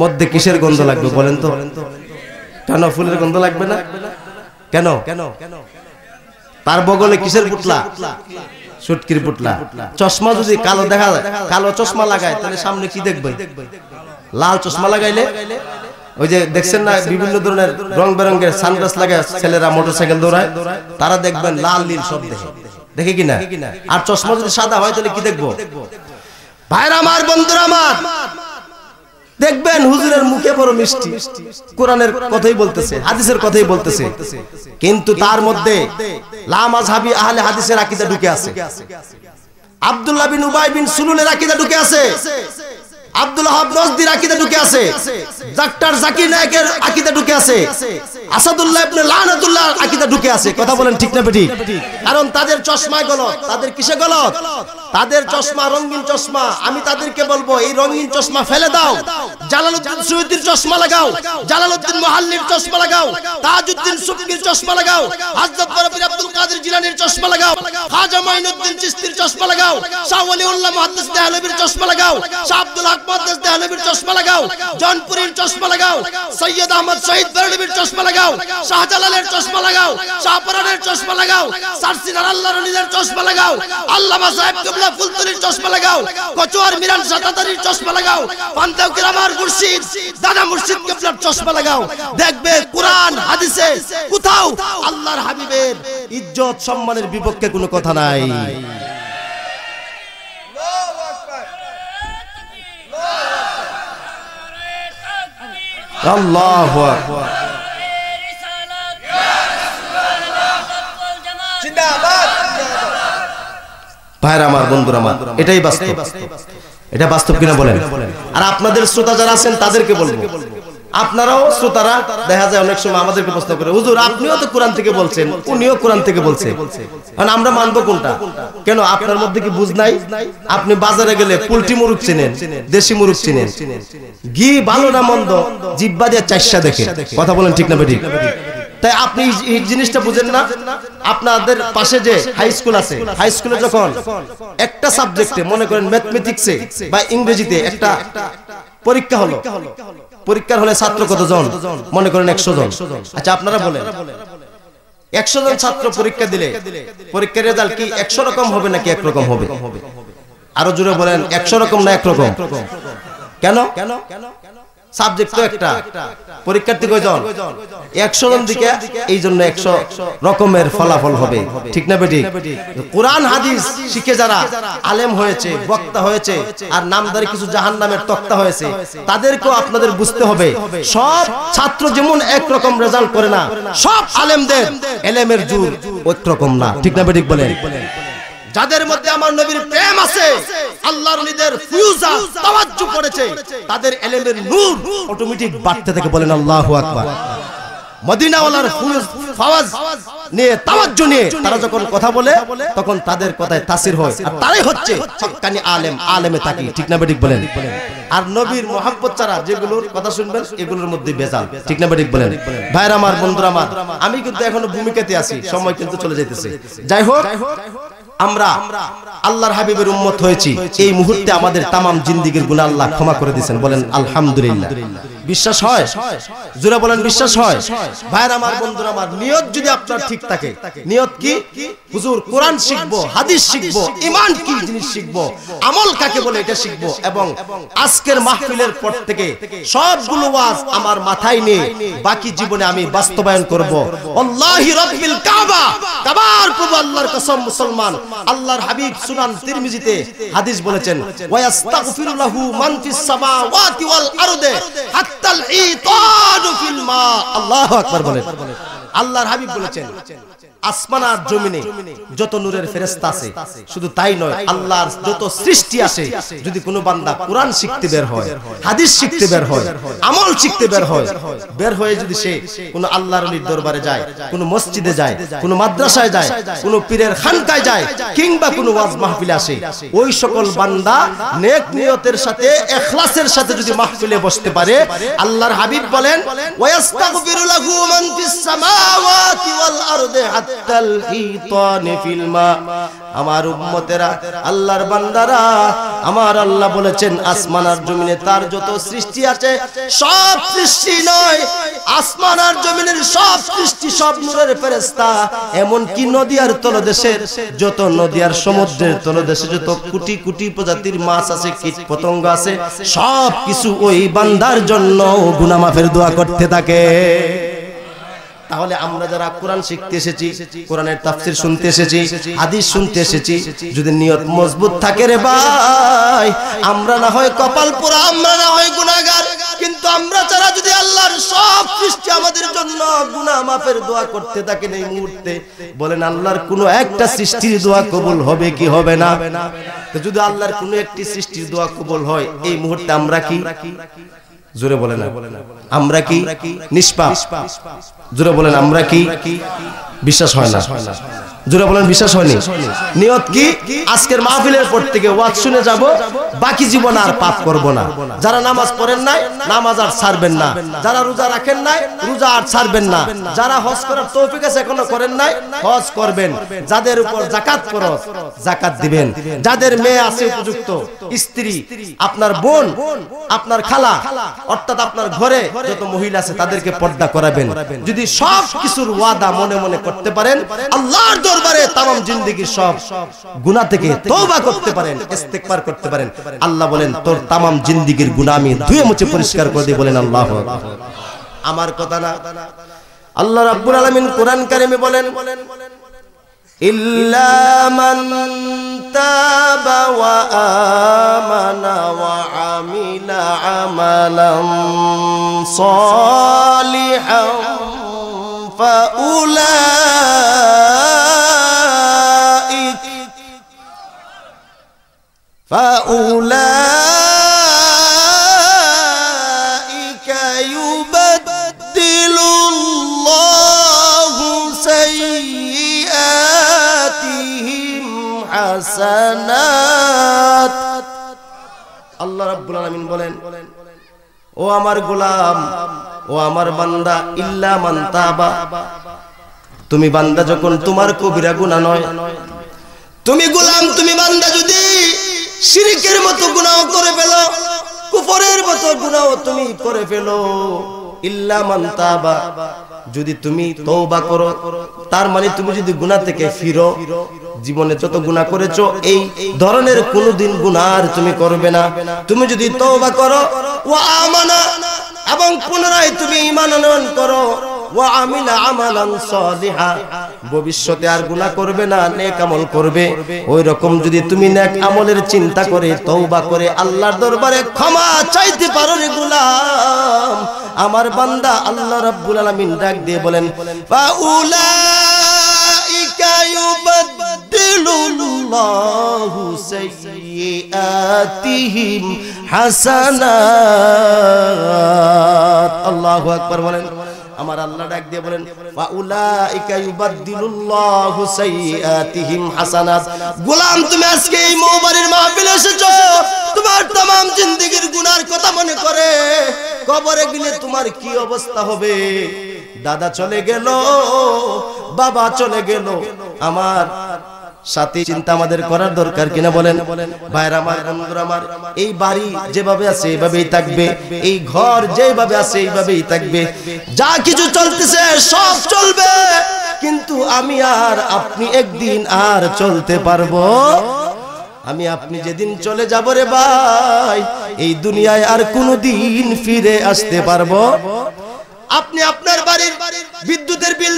মধ্যে কিসের গন্ধ লাগবে বলেন তো? কেন ফুলের গন্ধ লাগবে না? কেন? তার বগলে কিসের পুটলা? সুটকির পুটলা। চশমা যদি কালো দেখা যায়, কালো চশমা লাগায়, তাহলে সামনে কি দেখবে? লাল চশমা লাগাইলে, ওই যে দেখছেন না বিভিন্ন ধরনের রং বেরঙের সানগ্লাস লাগায় ছেলেরা মোটরসাইকেল দৌড়ায়, তারা দেখবেন লাল নীল সব দেখে, দেখে কিনা? আর চশমা যদি সাদা হয় তাহলে কি দেখবো? ভাইরা আমার, বন্ধুরা আমার, দেখবেন হুজুরের মুখে বড় মিষ্টি, কোরআনের কথাই বলতেছে, হাদিসের কথাই বলতেছে, কিন্তু তার মধ্যে লা মাযহাবি আহলে হাদিসের আকীদা ঢুকে আছে, আব্দুল্লাহ বিন উবাই বিন সুলুলের আকীদা ঢুকে আছে, আব্দুল ওয়াহাব নজদির আকীদা ঢুকে আছে, ডাক্তার জাকির নায়েকের আকীদা ঢুকে আছে, আসাদুল্লাহ ইবনে লানাতুল্লাহ আকীদা ঢুকে আছে। কথা বলেন ঠিক না বেঠিক? কারণ তাদের চশমায় গলত। তাদের কিসে গলত? তাদের চশমা রঙিন চশমা। আমি তাদেরকে বলবো এই রঙিন চশমা ফেলে দাও, জালালউদ্দিন সুয়ুতির চশমা লাগাও, জালালউদ্দিন মুহাল্লির চশমা লাগাও, তাজউদ্দিন সুবকির চশমা লাগাও, হযরত বরফির আব্দুল কাদের জিলানীর চশমা লাগাও, খাজা মাইনুদ্দিন চিশতির চশমা লাগাও, শাহ ওয়ালিউল্লাহ মুহাদ্দিস দেহলভির চশমা লাগাও, শাহ আব্দুল হক মুহাদ্দিস দেহলভির চশমা লাগাও, জনপুরীর চশমা লাগাও, সৈয়দ আহমদ শহীদ বেরলভির চশমা লাগাও, শাহজালালের চশমা লাগাও, শাহপরানের চশমা লাগাও, সারসিনার আল্লাহর ওলিদের চশমা লাগাও, আল্লামা সাহেব কিবলা ফুলতলির চশমা লাগাও, কচুয়ার মিরান সাতাতারির চশমা লাগাও, পান্তাও গ্রামার মুর্শিদ দাদা মুর্শিদ কিবলার চশমা লাগাও। দেখবে কোরআন হাদিসে কোথাও আল্লাহর হাবিবের ইজ্জত সম্মানের বিপক্ষে কোনো কথা নাই। আল্লাহু আকবার। জিন্দাবাদ। ভাইরা আমার, বন্ধুরা আমার, এটাই বাস্তব। এটা বাস্তব কিনা বলেন। আর আপনাদের শ্রোতা যারা আছেন তাদেরকে বলবো, আপনারাও শ্রোতারা দেখা যায় অনেক সময় আমাদেরকে প্রশ্ন করে, হুজুর আপনিও তো কোরআন থেকে বলছেন, উনিও কোরআন থেকে বলছে, কারণ আমরা মানবো কোনটা? কেন আপনার মধ্যে কি বুঝ নাই? আপনি বাজারে গেলে পোল্ট্রি মুরগ চিনেন, দেশি মুরগ চিনেন, ঘি ভালো না মন্দ জিব্বা দিয়ে চাইশা দেখে, কথা বলেন ঠিক না বেঠিক? তাই আপনি এই জিনিসটা বুঝেন না। আপনাদের পাশে যে হাই স্কুল আছে, হাই স্কুলে যখন একটা সাবজেক্টে মনে করেন ম্যাথমেটিক্সে বা ইংরেজিতে একটা পরীক্ষা হলো, পরীক্ষার হলে ছাত্র কতজন? মনে করেন 100 জন। আচ্ছা আপনারা বলেন 100 জন ছাত্র পরীক্ষা দিলে পরীক্ষার রেজাল্ট কি 100 রকম হবে নাকি একরকম হবে? আরো জোরে বলেন, 100 রকম না একরকম? কেন? সাবজেক্ট তো একটা, পরীক্ষার্থী কয়জন? 100 জন দিকে, এই জন্য 100 রকমের ফলাফল হবে, ঠিক না বেঠিক? কোরআন হাদিস শিখে যারা আলেম হয়েছে, বক্তা হয়েছে, আর নামদারি কিছু জাহান্নামের তক্তা হয়েছে, তাদেরকেও আপনাদের বুঝতে হবে সব ছাত্র যেমন একরকম রেজাল্ট করে না, সব আলেমদের এলেমের জোর একরকম না, ঠিক না বেঠিক বলেন? যাদের মধ্যে আমার নবীর প্রেম আছে, আল্লাহর ওলিদের ফিউজা তাওয়াজ্জু করেছে, তাদের ইলমের নূর অটোমেটিক বাড়তে থাকে, বলেন আল্লাহু আকবার। মদিনাওয়ালার ফাওয়াজ নিয়ে, তাওয়াজ্জু নিয়ে তারা যখন কথা বলে তখন তাদের কথায় তাসির হয়, আর তারাই হচ্ছে হক্কানি আলেম, আলেমে তাকি, ঠিক না বেঠিক বলেন? আর নবীর মহব্বত ছাড়া যেগুলোর কথা শুনবেন এগুলোর মধ্যে ভেজাল, ঠিক না বেঠিক বলেন? ভাইরা আমার, বন্ধুরা আমার, আমি কিন্তু এখনো ভূমিকাতে আছি, সময় কিন্তু চলে যাইতেছে। যাই হোক, আমরা আল্লাহর হাবিবের উম্মত হয়েছি, এই মুহূর্তে আমাদের তামাম জিন্দেগীর গুনাহ আল্লাহ ক্ষমা করে দিয়েছেন, বলেন আলহামদুলিল্লাহ। বিশ্বাস হয়? জোরে বলেন বিশ্বাস হয়? ভাইরা আমার, বন্ধুরা আমার, নিয়ত যদি আপনার ঠিক থাকে, নিয়ত কি? হুজুর কোরআন শিখবো, হাদিস শিখবো, ঈমান কি জিনিস শিখবো, আমল কাকে বলে এটা শিখবো, এবং আজকের মাহফিলের পর থেকে সবগুলো ওয়াজ আমার মাথায় নিয়ে বাকি জীবনে আমি বাস্তবায়ন করব। আল্লাহি রাব্বিল কাবা, কাবার প্রভু আল্লাহর কসম, মুসলমান আল্লাহর হাবিব সুনান তিরমিজিতে হাদিস বলেছেন, ওয়ায়াস্তাগফিরু লাহু মান ফিস সামাওয়াতি ওয়াল আরদে হাত্তাল ইতানু ফিল মা। আল্লাহু আকবার বলেন। আল্লাহর হাবিব বলেছেন, আসমান আর জমিনে যত নূরের ফেরেশতা আছে, শুধু তাই নয়, আল্লাহর যত সৃষ্টি আছে, যদি কোনো বান্দা কোরআন শিখতে বের হয়, হাদিস শিখতে বের হয়, আমল শিখতে বের হয়, বের হয়ে যদি সে কোনো আল্লাহর ওলির দরবারে যায়, কোনো মসজিদে যায়, কোনো মাদ্রাসায় যায়, কোনো পীরের খানকায় যায়, কিংবা কোনো ওয়াজ মাহফিলে আসে, ওই সকল বান্দা নেক নিয়তের সাথে, ইখলাসের সাথে যদি মাহফিলে বসতে পারে, আল্লাহর হাবিব বলেন, ওয়ায়াস্তাগফিরু লাহু মান ফিস সামাওয়াতি ওয়াল আরদি হাত্তাল হিতানি ফিল মা। আমার উম্মতেরা, আল্লাহর বান্দারা, আমার আল্লাহ বলেছেন, আসমান আর জমিনে তার যত সৃষ্টি আছে, সব সৃষ্টি নয়, আসমান আর জমিনের সব সৃষ্টি, সব নূরের ফেরেশতা, এমন কি নদী আর তলদেশের যত নদী আর সমুদ্রের তলদেশে যত কোটি কোটি প্রজাতির মাছ আছে, কীট পতঙ্গ আছে, সব কিছু ওই বান্দার জন্য গুনাহ মাফের দোয়া করতে থাকে। তাহলে আমরা যারা কোরআন শিখতে এসেছি, কোরআনের তাফসীর শুনতে এসেছি, হাদিস শুনতে এসেছি, যদি নিয়ত মজবুত থাকে রে ভাই, আমরা না হয় কপাল পোড়া, আমরা না হয় গুনাহগার, কিন্তু আমরা যারা যদি আল্লাহর সব সৃষ্টি আমাদের জন্য গুনাহ মাফের দোয়া করতে থাকেন, এই মুহূর্তে বলেন আল্লাহর কোনো একটা সৃষ্টির দোয়া কবুল হবে কি হবে না? তো যদি আল্লাহর কোনো একটি সৃষ্টির দোয়া কবুল হয়, এই মুহূর্তে আমরা কি? জোরে বলেন না, আমরা কি নিষ্পাপ? জোরে বলেন, আমরা কি? বিশ্বাস হয় না? জোরে বলেন, বিশ্বাস হয়নি? নিয়ত কি? আজকের মাহফিলের পর থেকে ওয়াজ শুনে যাব, বাকি জীবন আর পাপ করব না। যারা নামাজ পড়েন নাই, নামাজ আর ছাড়বেন না। যারা রোজা রাখেন নাই, রোজা আর ছাড়বেন না। যারা হজ করার তৌফিক আছে এখনো করেন নাই, হজ করবেন। যাদের উপর যাকাত ফরজ, যাকাত দিবেন। যাদের মেয়ে আছে উপযুক্ত, স্ত্রী, আপনার বোন, আপনার খালা, অর্থাৎ আপনার ঘরে যত মহিলা আছে তাদেরকে পর্দা করাবেন। যদি সব কিছুর ওয়াদা মনে মনে করতে পারেন, আল্লাহর দরবারে তামাম জিন্দেগীর সব গুনাহ থেকে তওবা করতে পারেন, ইস্তেগফার করতে পারেন, আল্লাহ বলেন তোর তামাম জিন্দেগীর গুনাহ আমি ধুয়ে মুছে পরিষ্কার করে দেই, বলেন আল্লাহু আকবার। আমার কথা না, আল্লাহ রাব্বুল আলামিন কোরআন কারিমে বলেন, ইল্লা মান তাবা ওয়া আমানা ওয়া আমিলা আমালান সালিহান ফাউলাইক ফাউলাইকা ইউবাদদিলুল্লাহু সাইয়্যাতিহিম হাসানাত। আল্লাহ রাব্বুল আলামিন বলেন, ও আমার গোলাম, ও আমার বান্দা, ইল্লা মান তাবা, তুমি বান্দা যখন তোমার কবিরা গুনাহ নয়, তুমি গোলাম, তুমি বান্দা যদি শিরকের মতো গুনাহ করে ফেলো, কুফরের মতো গুনাহ তুমি করে ফেলো, ইল্লা মান তাবা, যদি তুমি তওবা করো, তার মানে তুমি যদি গুনাহ থেকে ফিরো, জীবনে যত গুনাহ করেছো এই ধরনের কোনদিন গুনাহ আর তুমি করবে না। তুমি যদি তওবা করো, ওয়া আমানা, এবং পুনরায় তুমি ঈমান আনয়ন করো, ওয়া আমিলা আমালান সালিহা, ভবিষ্যতে আর গুনাহ করবে না, নেক আমল করবে। ওই রকম যদি তুমি নেক আমলের চিন্তা করে তওবা করে আল্লাহর দরবারে ক্ষমা চাইতে পারো রে গোলাম, আমার বান্দা, আল্লাহ রাব্বুল আলামিন ডাক দিয়ে বলেন, ফাউলাইকা ইউবাদদিলুল্লাহু সাইয়্যাতিহিম হাসানাত। আল্লাহু আকবার বলেন। আমার আল্লাহ ডাক দিয়ে বলেন, ফাউলাইকা ইউবাদদিলুল্লাহু সাইয়্যাতিহিম হাসানাত। গোলাম, তুমি আজকে এই মওবারির মাহফিলে এসেছো, তোমার तमाम জিন্দেগীর গুনার কথা মনে করে কবরে গেলে তোমার কি অবস্থা হবে? দাদা চলে গেল, বাবা চলে গেল, আমার সাথে চিন্তা আমাদের করার দরকার কিনা বলেন? ভাইরা আমার, বন্ধুরা আমার, এই বাড়ি যেভাবে আছে এইভাবেই থাকবে, এই ঘর যেভাবে আছে এইভাবেই থাকবে, যা কিছু চলতেছে সব চলবে, কিন্তু আমি আর আপনি একদিন আর চলতে পারবো? আমি আপনি যেদিন চলে যাব রে ভাই, এই দুনিয়ায় আর কোনোদিন ফিরে আসতে পারবো? আপনি আপনার বাড়ির বিদ্যুতের বিল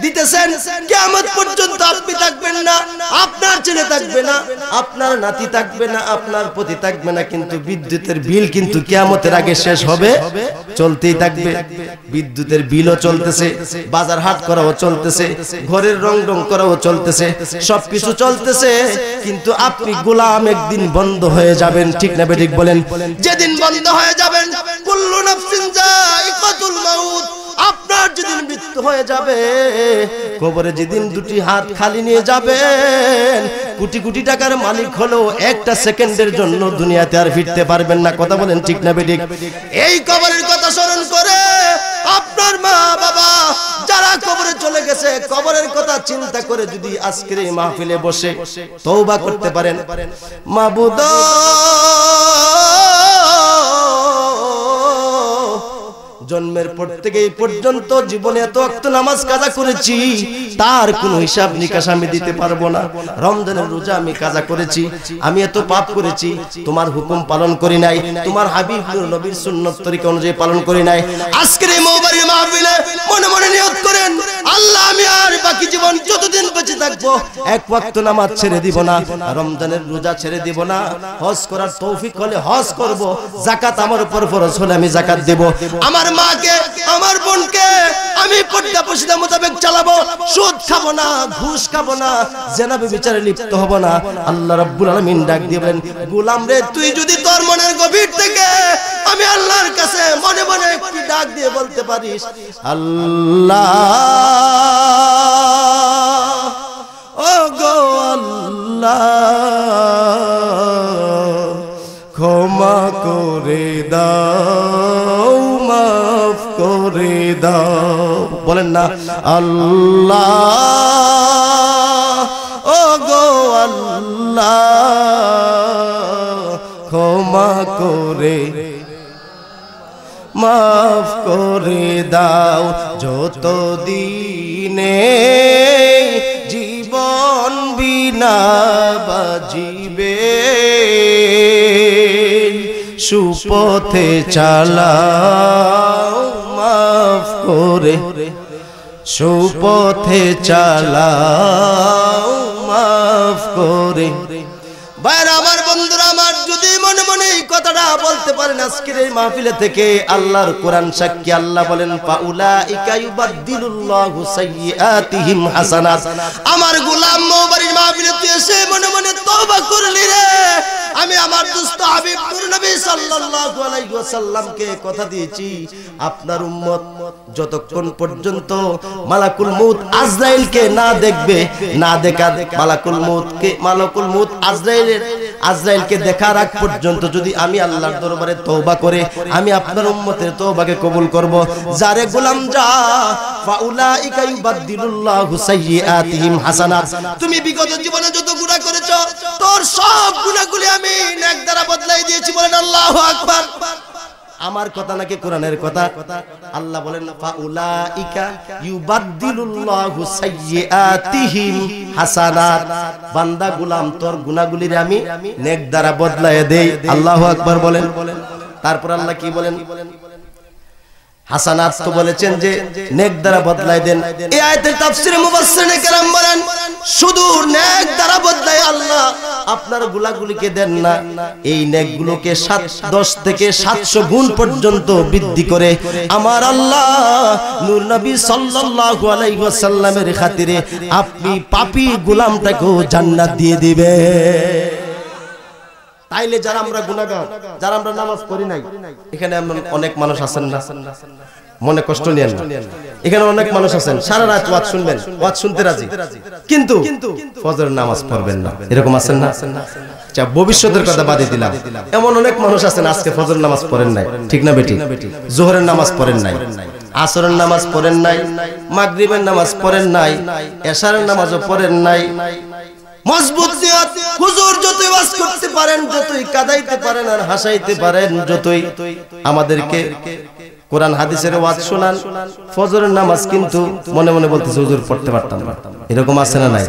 দিতেছেন, কিয়ামত পর্যন্ত আপনি থাকবেন না, আপনার ছেলে থাকবে না, আপনার নাতি থাকবে না, আপনার পতি থাকবে না, কিন্তু বিদ্যুতের বিল কিন্তু কিয়ামতের আগে শেষ হবে, চলতেই থাকবে। বিদ্যুতের বিলও চলতেছে, বাজার হাট করাও চলতেছে, ঘরের রং করাও চলতেছে, সবকিছু চলতেছে, কিন্তু আপনি গোলাম একদিন বন্ধ হয়ে যাবেন, ঠিক না বেঠিক বলেন? যেদিন বন্ধ হয়ে যাবেন, কুল্লু নাফসিন যায়িকাতুল মাউত, আপনার যেদিন মৃত্যু হয়ে যাবে, কবরে যেদিন দুটি হাত খালি নিয়ে যাবেন, কোটি কোটি টাকার মালিক হলেও একটা সেকেন্ডের জন্য দুনিয়াতে আর ফিরতে পারবেন না। কথা বলেন ঠিক না বেঠিক? এই কবরের কথা স্মরণ করে আপনার মা বাবা যারা কবরে চলে গেছে, কবরের কথা চিন্তা করে যদি আজকের এই মাহফিলে বসে তওবা করতে পারেন, মাবুদ জন্মের পর থেকে এই পর্যন্ত জীবনে এত ওয়াক্ত নামাজ কাজা করেছি, তার কোনো হিসাব নিকাশ আমি দিতে পারবো না। রমজানের রোজা আমি কাজা করেছি, আমি এত পাপ করেছি, তোমার হুকুম পালন করি নাই, তোমার হাবিব নবীর সুন্নত তরিকা অনুযায়ী পালন করি নাই। আজকের এই মওবারির মাহফিলে মনে মনে নিয়ত করেন, আল্লাহ আমি আর বাকি জীবন যতদিন বেঁচে থাকবো এক ওয়াক্ত নামাজ ছেড়ে দিব না, রমজানের রোজা ছেড়ে দিব না, হজ করার তৌফিক হলে হজ করব, যাকাত আমার উপর ফরজ হলে আমি যাকাত দেব, আমার মাকে আমার বোনকে আমি পর্দা পশিদা মোতাবেক চালাবো, সুদ খাবো না, ঘুষ খাবো না, জেনা ব্যভিচারে লিপ্ত হব না। আল্লাহ রাব্বুল আলামিন ডাক দিবেন, গোলাম রে, তুই যদি তোর মনের গভীর থেকে আমি আল্লাহর কাছে মনে মনে একটি ডাক দিয়ে বলতে পারিস, আল্লাহ ও গো আল্লাহ, ক্ষমা করে দাও, মাফ করে দাও, বলেন না আল্লাহ ও গো আল্লাহ, ক্ষমা করে মাফ করে দাও, যত দিনে জীবন বিনা বাজিবে, সুপথে চালাও, মাফ করে সুপথে চালাও, মাফ করে ভাইরা আমার, বন্ধুরা আমার, যদি মনে মনে এই কথাটা বলতে পারেন আজকের এই মাহফিলে থেকে, আল্লাহর কোরআন সাক্ষী, আল্লাহ বলেন ফাউলাইকা ইউবাদদিলুল্লাহু সাইয়্যাতিহিম হাসানাত। আমার গোলাম মওবাড়ির মাহফিলে তুই এসে মনে মনে তওবা করলি রে, আমি আমার দোস্ত হাবিব নূর নবী সাল্লাল্লাহু আলাইহি ওয়াসাল্লামকে কথা দিয়েছি, আপনার উম্মত যতক্ষণ পর্যন্ত মালাকুল মউত আজরাইলকে না দেখবে, না দেখার মালাকুল মউত আজরাইলকে দেখার আগ পর্যন্ত যদি আমি আল্লাহর দরবারে তওবা করে আমি আপনার উম্মতের তওবাকে কবুল করব। যারে গোলাম যা, ফাউলাইকা ইউবাদদিলুল্লাহু সাইয়্যাতিহিম হাসানাত। তুমি বিগত জীবনে যত গুনাহ করেছো, তোর সব গুনাহগুলি আমি নেক দ্বারা বদলাই দিয়েছি। বলেন আল্লাহু আকবার। আমার কথা নাকি কোরআনের কথা? আল্লাহ বলেন ফাউলাইকা ইউবাদদিলুল্লাহু সাইয়্যাতিহিম হাসানাত। বান্দা গোলাম তোর গুনাহগুলির আমি নেক দ্বারা বদলায়ে দেই। আল্লাহু আকবার বলেন। তারপর আল্লাহ কি বলেন? হাসানাত তো বলেছেন যে নেক দ্বারা বদলাই দেন। এই আয়াতের তাফসীরে মুফাসসিরিনে কেরাম বলেন শুধু নেক দ্বারা বদলাই আল্লাহ আপনার গুনাহগুলিকে দেন না, এই নেকগুলোকে 10 থেকে 700 গুণ পর্যন্ত বৃদ্ধি করে আমার আল্লাহ নূর নবী সাল্লাল্লাহু আলাইহি ওয়াসাল্লামের খাতিরে আপনি পাপী গোলামটাকেও জান্নাত দিয়ে দিবে। তাইলে যারা আমরা গুনাহগার, যারা আমরা নামাজ পড়ি নাই, এখানে অনেক মানুষ আছেন না, মনে কষ্ট নিয়েন না, এখানে অনেক মানুষ আছেন সারা রাত ওয়াজ শুনবেন, ওয়াজ শুনতে রাজি, কিন্তু ফজরের নামাজ পড়বেন না, এরকম আছেন না? আচ্ছা, ভবিষ্যতের কথা বাদে দিলাম, এমন অনেক মানুষ আছেন আজকে ফজরের নামাজ পড়েন নাই, ঠিক না বেটি? জোহরের নামাজ পড়েন নাই, আসরের নামাজ পড়েন নাই, মাগরিবের নামাজ পড়েন নাই, এশারের নামাজও পড়েন নাই। মজবুত নিয়ত, হুজুর যতই ওয়াজ করতে পারেন, যতই কাঁদাইতে পারেন আর হাসাইতে পারেন, যতই আমাদেরকে কোরআন হাদিসের ওয়াজ শোনান, ফজরের নামাজ কিন্তু মনে মনে বলতেছে হুজুর পড়তে পারতাম না, এরকম আছে না নাই?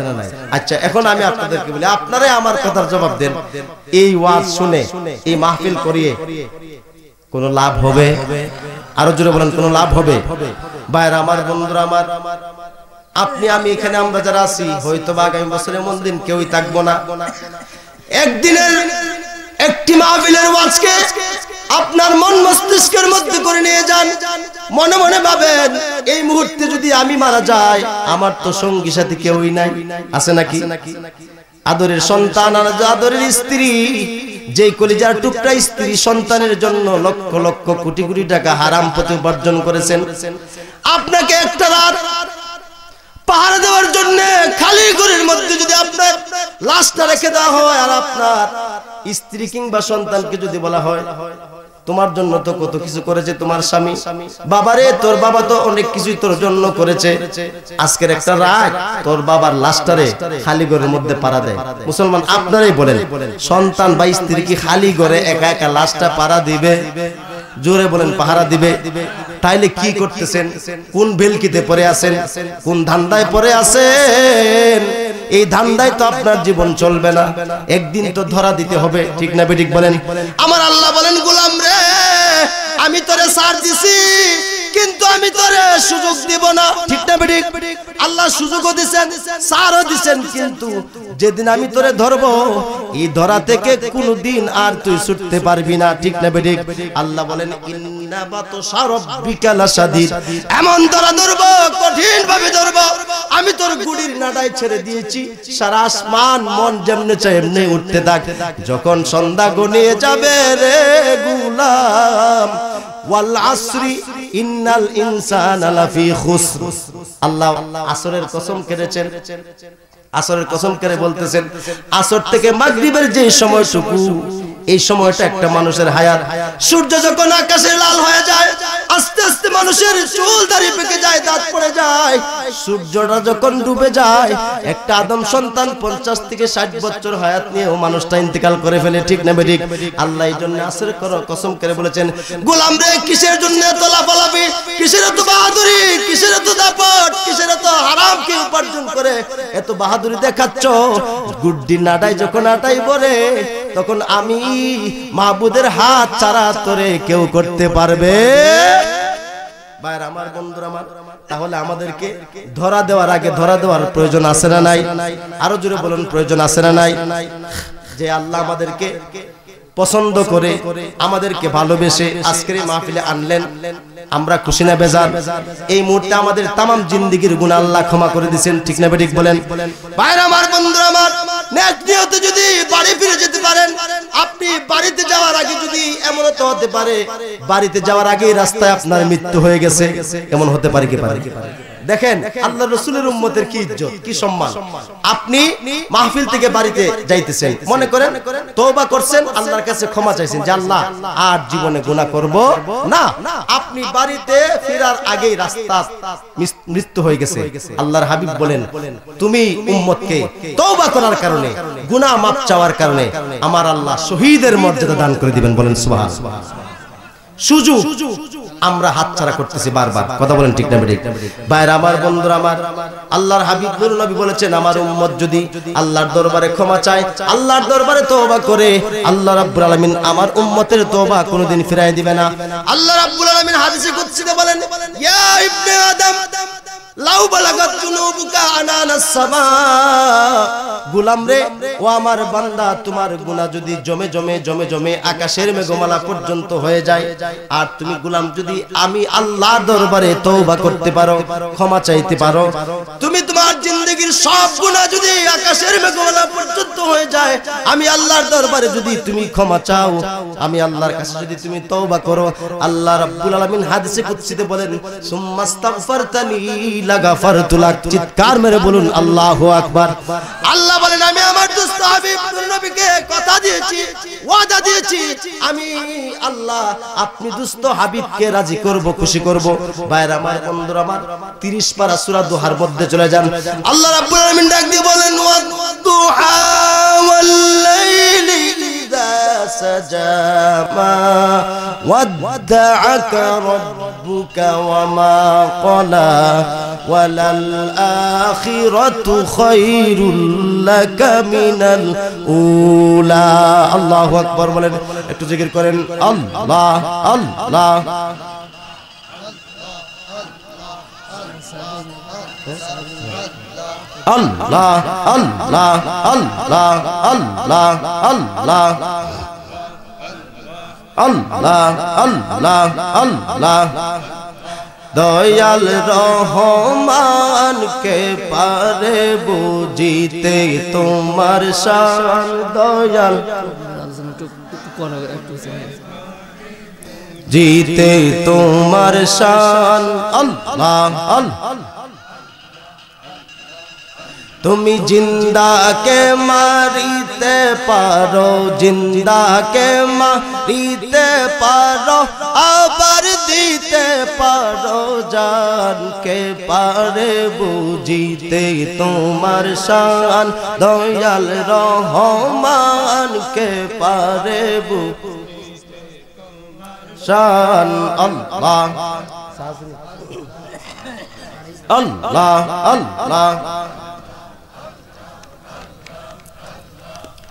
আচ্ছা, এখন আমি আপনাদেরকে বলি, আপনারাই আমার কথার জবাব দেন, এই ওয়াজ শুনে, এই মাহফিল করিয়ে কোন লাভ হবে? আরো জোরে বলেন, কোন লাভ হবে? ভাইরা আমার, বন্ধুরা আমার, আপনি আমি এখানে আমরা যারা আছি, হয়তো আগামী বছর এমন দিন কেউই থাকবো না। একদিনের একটি মাহফিলের ওয়াজকে আপনার মন মস্তিষ্কের মধ্যে করে নিয়ে যান, মনে মনে ভাবেন এই মুহূর্তে যদি আমি মারা যাই, আমার তো সঙ্গী সাথী কেউই নাই, আছে নাকি? আদরের সন্তান আর আদরের স্ত্রী, যেই কলিজার টুকরা স্ত্রী সন্তানের জন্য লক্ষ লক্ষ কোটি কোটি টাকা হারাম পথে উপার্জন করেছেন, আপনাকে একটা রাত পাহারা দেওয়ার জন্য খালি ঘরের মধ্যে যদি আপনার লাশটা রেখে দেওয়া হয়, আর আপনার স্ত্রী কিংবা সন্তানকে যদি বলা হয় তোমার জন্য তো কত কিছু করেছে তোমার স্বামী, বাবারে তোর বাবা তো অনেক কিছুই তোর জন্য করেছে, আজকের একটা রাত তোর বাবার লাশটারে খালি ঘরের মধ্যে পাড়া দেয়, মুসলমান আপনারাই বলেন, সন্তান বা স্ত্রী কি খালি ঘরে একা একা লাশটা পাড়া দিবে? জোরে বলেন, পাহারা দিবে? তাইলে কি করতেছেন? কোন ভেলকিতে পড়ে আছেন? কোন ধান্দায় পড়ে আছেন? এই ধান্দায় তো আপনার জীবন চলবে না, একদিন তো ধরা দিতে হবে, ঠিক না বেঠিক বলেন? আমার আল্লাহ বলেন, গোলাম রে, আমি তোরে ছাড় দিছি, কিন্তু আমি তোরে সুযোগ দিব না, ঠিক না বেঠিক? আল্লাহ সুযোগও দিবেন, ছাড়ও দিবেন, কিন্তু যেদিন আমি তোরে ধরবো, এই ধরা থেকে কোনদিন আর তুই ছুটতে পারবি না, ঠিক না বেঠিক? আল্লাহ বলেন, ইন্না বাতশা রাব্বিকা লাশাদীদ, এমন ধরা ধরবো, কঠিন ভাবে ধরবো, আমি তোর গুড়ির নাড়ায় ছেড়ে দিয়েছি, সারা আসমান মন যেমনে চায় এমনি উঠতে থাক, যখন সন্ধ্যা গনিয়ে যাবে রে গোলাম, ওয়াল আসরি ইন্নাল ইনসানা লাফি খুসর, আল্লাহ আসরের কসম করেছেন, আসরের কসম করে বলতেছেন, আসর থেকে মাগরিবের যে সময়টুকু, এই সময়টা একটা মানুষের হায়াত। সূর্য যখন আকাশে লাল হয়ে যায়, আস্তে আস্তে মানুষের চুল দাড়ি পেকে যায়, দাঁত পড়ে যায়, সূর্যটা যখন ডুবে যায়, একটা আদম সন্তান 50 থেকে 60 বছর হায়াত নিয়েও মানুষটা ইন্তেকাল করে ফেলে, ঠিক না বেঠিক? আল্লাহ এই জন্য আসরের কসম করে বলেছেন, গোলাম রে, কিসের জন্য এত লাফালাফি, কিসের এত বাহাদুরি, কিসের এত দাপট, কিসের এত হারাম কি উপার্জন করে এত বাহাদুরি দেখাচ্ছ? গুড্ডি নাটাই যখন আটাই বলে, তখন আমি মাহবুদের হাত ছাড়া তোরে কেউ করতে পারবে? ভাইরা আমার, বন্ধুরা আমার, তাহলে আমাদেরকে ধরা দেওয়ার আগে ধরা দেওয়ার প্রয়োজন আছে না নাই? আরো জোরে বলুন, প্রয়োজন আছে না নাই? যে আল্লাহ আমাদেরকে পছন্দ করে আমাদেরকে ভালোবেসে আজকের এই মাহফিলে আনলেন, আমরা খুশি না বেজার? এই মুহূর্তে আমাদের তাম জিন্দেগির গুনাহ আল্লাহ ক্ষমা করে দিয়েছেন, ঠিক না বেঠিক বলেন? ভাইরা আমার, বন্ধুরা আমার, নেক নিয়তে যদি বাড়ি ফিরে যেতে পারেন, আপনি বাড়িতে যাওয়ার আগে যদি এমন হতে পারে বাড়িতে যাওয়ার আগে রাস্তায় আপনার মৃত্যু হয়ে গেছে, এমন হতে পারে কি পারে? দেখেন আল্লাহর রাসূলের উম্মতের কি ইজ্জত, কি সম্মান। আপনি মাহফিল থেকে বাড়িতে যাইতেছেন, মনে করেন তওবা করছেন, আল্লাহর কাছে ক্ষমা চাইছেন যে আল্লাহ আর জীবনে গুনাহ করব না। আপনি বাড়িতে ফেরার আগেই রাস্তা মৃত্যু হয়ে গেছে। আল্লাহর হাবিব বলেন, তুমি উম্মতকে তওবা করার কারণে, গুনাহ মাফ চাওয়ার কারণে আমার আল্লাহ শহীদের মর্যাদা দান করে দিবেন। বলেন সুবহানাল্লাহ। সুযোগ আমরা হাতছাড়া করতেছি বারবার, কথা বলেন ঠিক না বেঠিক? ভাইরা আমার, বন্ধুরা আমার, আল্লাহর হাবিব নূর নবী বলেছেন, আমার উম্মত যদি আল্লাহর দরবারে ক্ষমা চায়, আল্লাহর দরবারে তওবা করে, আল্লাহ রাব্বুল আলামিন আমার উম্মতের তওবা কোনদিন ফিরায় দিবে না। আল্লাহ রাব্বুল আলামিন হাদিসে কুদসিতে বলেন, ইয়া ইবনে আদম লাউ বালাগাত যুনুবুকা আনানাস সামা, গোলাম রে, ও আমার বান্দা, তোমার গুনাহ যদি জমে জমে জমে জমে আকাশের মেঘমালা পর্যন্ত হয়ে যায়, আর তুমি গোলাম যদি আমি আল্লাহর দরবারে তওবা করতে পারো, ক্ষমা চাইতে পারো, তুমি তোমার জিন্দেগীর সব গুনাহ যদি আকাশের মেঘমালা পর্যন্ত হয়ে যায়, আমি আল্লাহর দরবারে যদি তুমি ক্ষমা চাও, আমি আল্লাহর কাছে যদি তুমি তওবা করো, আল্লাহ রাব্বুল আলামিন হাদিসে কুদসিতে বলেন, সুম্মাস্তাগফারতানি লাগাফারতু লাক। চিৎকার মেরে বলুন আল্লাহু আকবার। আল্লাহ বলেন, আমি আমার দোস্ত হাবিব নূর নবীকে কথা দিয়েছি, ওয়াদা দিয়েছি, আমি আল্লাহ আপনি দোস্ত হাবিবকে রাজি করব, খুশি করব। ভাইরা আমার, বন্ধুরা আমার, 30 পারা সূরা দুহার মধ্যে চলে যান। আল্লাহ রাব্বুল আলামিন ডাক দিয়ে বলেন, ওয়াদ-দুহা ওয়াল-লাইলি ইযা সাজা মা ওয়াদ্দাআকা রাব্বুকা ওয়া মা ক্বালা ওয়ালাল আখিরাতু খায়রুল লাকা মিনাল উলা। আল্লাহু আকবার বলেন, একটু জিকির করেন আল্লাহ আল্লাহ। আল্লাহ আল্লাহ আল্লাহ আল্লাহ আল্লাহ আল্লাহ আল্লাহ আল্লাহ। দয়াল রহমান কে পারে বুঝিতে তোমার শান, দয়াল জিতে তোমার শান। আল্লাহ আল্লাহ। তুমি জিন্দাকে মারিতে পারো, জিন্দাকে মারিতে পারো, আবার দিতে পারো জানকে পারে বুঝিতে তোমার শান, দয়াল রহমানকে পারে শান। আল্লাহ আল্লাহ আল্লাহ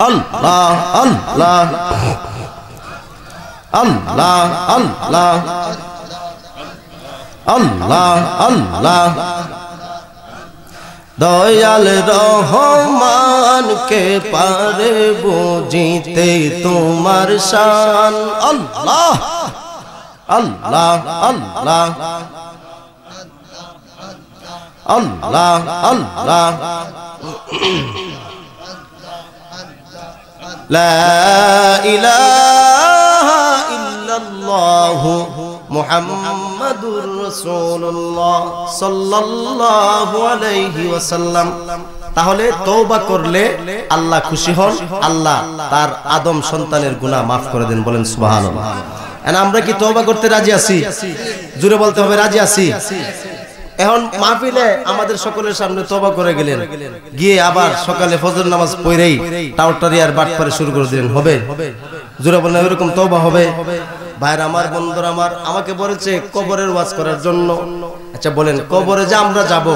আল্লাহ আল্লাহ আল্লাহ আল্লাহ আল্লাহ আল্লাহ। দয়াল রহমানকে পারে বুঝিতে তোমার শান। আল্লাহ আল্লাহ আল্লাহ আল্লাহ আল্লাহ। লা ইলাহা ইল্লাল্লাহু মুহাম্মাদুর রাসূলুল্লাহ সাল্লাল্লাহু আলাইহি ওয়াসাল্লাম। তাহলে তওবা করলে আল্লাহ খুশি হন, আল্লাহ তার আদম সন্তানের গুনাহ মাফ করে দেন। বলেন সুবহানাল্লাহ। আমরা কি তওবা করতে রাজি আছি? জোরে বলতে হবে, রাজি আছি। এখন মাহফিলে আমাদের সকলের সামনে তওবা করে গেলেন, গিয়ে আবার সকালে ফজর নামাজ পড়েই টাউটারি আর বাটপারি শুরু করে দিলেন, হবে? জোরে বলেন, এরকম তওবা হবে? ভাইরা আমার, বন্ধুরা আমার, আমাকে বলেছে কবরের ওয়াজ করার জন্য। আচ্ছা বলেন, কবরে যে আমরা যাব,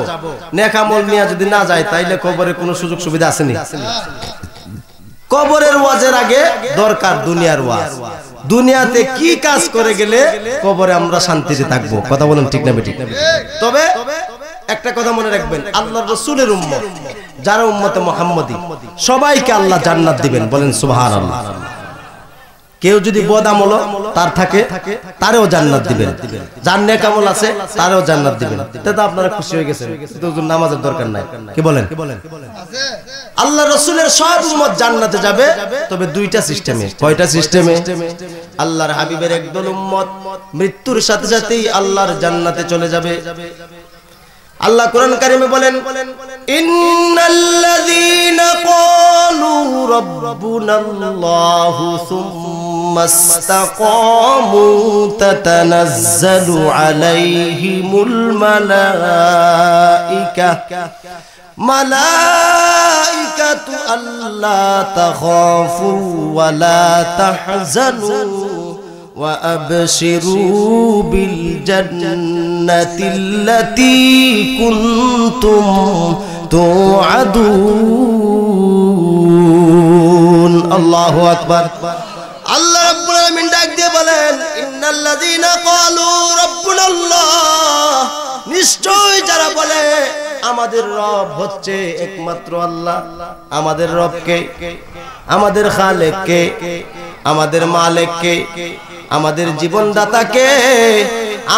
নেক আমল নিয়ে যদি না যাই, তাইলে কবরে কোনো সুযোগ সুবিধা আসেনি? কবরের ওয়াজের আগে দরকার দুনিয়ার ওয়াজ। দুনিয়াতে কি কাজ করে গেলে কবরে আমরা শান্তিতে থাকবো? কথা বলেন ঠিক না বেঠিক? তবে একটা কথা মনে রাখবেন, আল্লাহর রাসূলের উম্মত যারা উম্মতে মুহাম্মদী সবাইকে আল্লাহ জান্নাত দিবেন, বলেন সুবহানাল্লাহ। কেউ যদি বদ আমল তার থাকে তারেও জান্নাত দিবেন, যার নেক আমল আছে তারেও জান্নাত দিবেন। তাতে আপনারা খুশি হয়ে গেছেন, তো নামাজের দরকার নাই, কি বলেন? আল্লাহ রাসূলের সব উম্মত জান্নাতে যাবে, তবে দুইটা সিস্টেমে। কয়টা সিস্টেমে? আল্লাহর হাবিবের একদল উম্মত মৃত্যুর সাথে সাথেই আল্লাহর জান্নাতে চলে যাবে। আল্লাহ কোরআন কারিমে বলেন, ইন্নাল্লাযীনা ক্বালু রাব্বুনাল্লাহু সুম্মা ইসতাকামু তাতানাজ্জালু আলাইহিমুল মালাইকাতু আল্লা তাখাফু ওয়া লা তাহজানু وأبشروا بالجنة التي كنتم توعدون الله أكبر আল্লাহ রাব্বুল আলামিন ডাক দিয়ে বলেন, ইন্নাল্লাযীনা ক্বালু রাব্বুনাল্লাহ, নিশ্চয় যারা বলে আমাদের রব হচ্ছে একমাত্র আল্লাহ, আমাদের রবকে, আমাদের খালেককে, আমাদের মালিককে, আমাদের জীবনদাতাকে,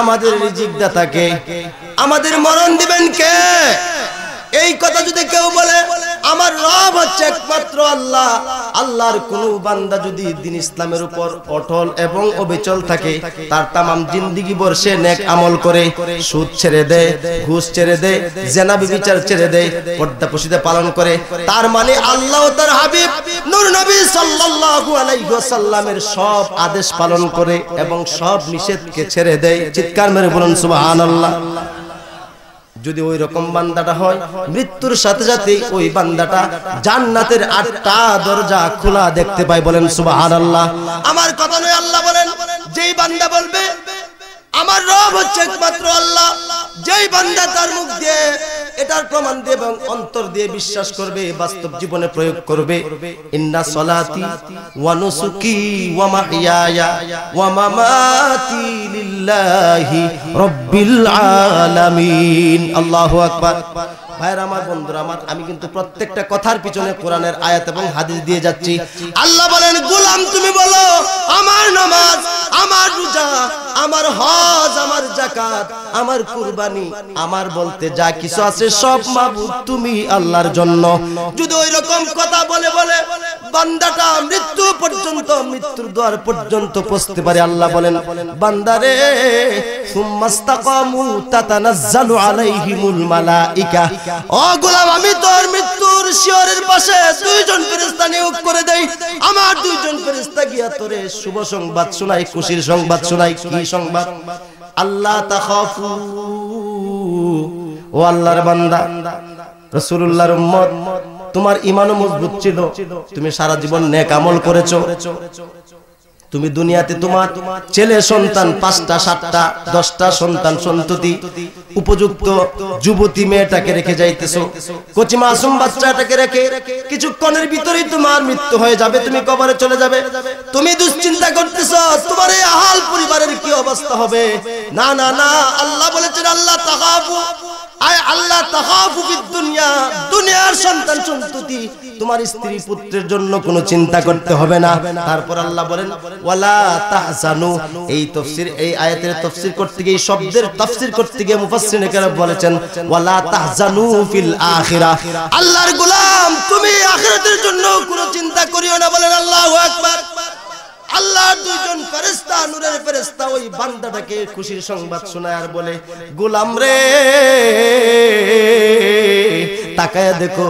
আমাদের রিজিক দাতাকে, আমাদের মরণ দিবেন কে, এই কথা যদি কেউ বলে আমার রব হচ্ছে একমাত্র আল্লাহ, আল্লাহর কোন বান্দা যদি দ্বীন ইসলামের উপর অটল এবং অবিচল থাকে, তার তামাম জিন্দেগি ভর সে নেক আমল করে, সুদ ছেড়ে দেয়, ঘুষ ছেড়ে দেয়, জিনা ব্যভিচার ছেড়ে দেয়, পর্দা প্রশিদা পালন করে, তার মানে আল্লাহ ও তার হাবিব নূর নবী সাল্লাল্লাহু আলাইহি ওয়াসাল্লামের সব আদেশ পালন করে এবং সব নিষেধকে ছেড়ে দেয়। চিৎকার মেরে বলুন সুবহানাল্লাহ। যদি ওই রকম বান্দাটা হয়, মৃত্যুর সাথে সাথে ওই বান্দাটা জান্নাতের 8টা দরজা খোলা দেখতে পায়, বলেন সুবহানাল্লাহ। আমার কথা নয়, আল্লাহ বলেন, যেই বান্দা বলবে আমার রব হচ্ছে একমাত্র আল্লাহ, যেই বান্দা তার মুখ দিয়ে এটার প্রমাণ দিয়ে এবং অন্তর দিয়ে বিশ্বাস করবে, বাস্তব জীবনে প্রয়োগ করবে, ইন্না সলাতি ওয়া নুসুকি ওয়া মাহইয়ায়া ওয়া মামাতি লিল্লাহি রাব্বিল আলামিন। আল্লাহু আকবার। ভাইরা আমার, বন্ধুরা আমার, আমি কিন্তু প্রত্যেকটা কথার পিছনে কোরআনের আয়াত এবং হাদিস দিয়ে যাচ্ছি। আল্লাহ বলেন, গোলাম তুমি বলো আমার নামাজ, আমার রোজা, আমার হজ, আমার যাকাত, আমার কুরবানি, আমার বলতে যা কিছু আছে সব মাবুদ তুমি আল্লাহর জন্য। যদি ওই রকম কথা বলে বলে বান্দাটা মৃত্যু পর্যন্ত, মৃত্যুর দ্বার পর্যন্ত পৌঁছতে পারে, আল্লাহ বলেন, বান্দারে সুম্মাস্তাকামু তাতানাজ্জালু আলাইহিমুল মালাইকা, ও গোলাম আমি তোর মৃত্যুর শিয়রের পাশে 2জন ফেরেশতা নিয়োগ করে দেই, আমার 2জন ফেরেশতা গিয়া তোরে শুভ সংবাদ শোনায়, খুশির সংবাদ শোনায়। কি সংবাদ? আল্লাহ তাখাফু, ও আল্লাহর বান্দা রাসূলুল্লাহর উম্মত, তোমার ঈমানও মজবুত ছিল, তুমি সারা জীবন নেক আমল করেছো, তুমি দুনিয়াতে তোমার ছেলে সন্তান 5টা 7টা 10টা সন্তান সন্ততি, উপযুক্ত যুবতী মেয়েটাকে রেখে যাইতেছো, কচি মাসুম বাচ্চাটাকে রেখে কিছুক্ষণের ভিতরেই তোমার মৃত্যু হয়ে যাবে, তুমি কবরে চলে যাবে। তুমি দুশ্চিন্তা করতেছো তোমার এই আহাল পরিবারের কি অবস্থা হবে। না না না, আল্লাহ বলেছেন আল্লাহ তাখাফু, আয় আল্লাহ তাখাফু ফিদ দুনিয়া, দুনিয়ার সন্তান সন্ততি, তোমার স্ত্রী পুত্রের জন্য কোনো চিন্তা করতে হবে না। তারপর আল্লাহ বলেন ওয়ালা তাহজানু। এই তাফসীর, এই আয়াতের তাফসীর করতে গিয়ে, শব্দের তাফসীর করতে গিয়ে মুফাসসিরিনে কেরাম বলেছেন ওয়ালা তাহজানু ফিল আখিরাহ, আল্লাহর গোলাম তুমি আখিরাতের জন্য কোনো চিন্তা করিও না, বলেন আল্লাহু আকবার। আল্লাহর 2জন ফেরেশতা, নূরের ফেরেশতা ওই বান্দাটাকে খুশির সংবাদ শোনায় আর বলে, গোলাম রে তাকায়া দেখো,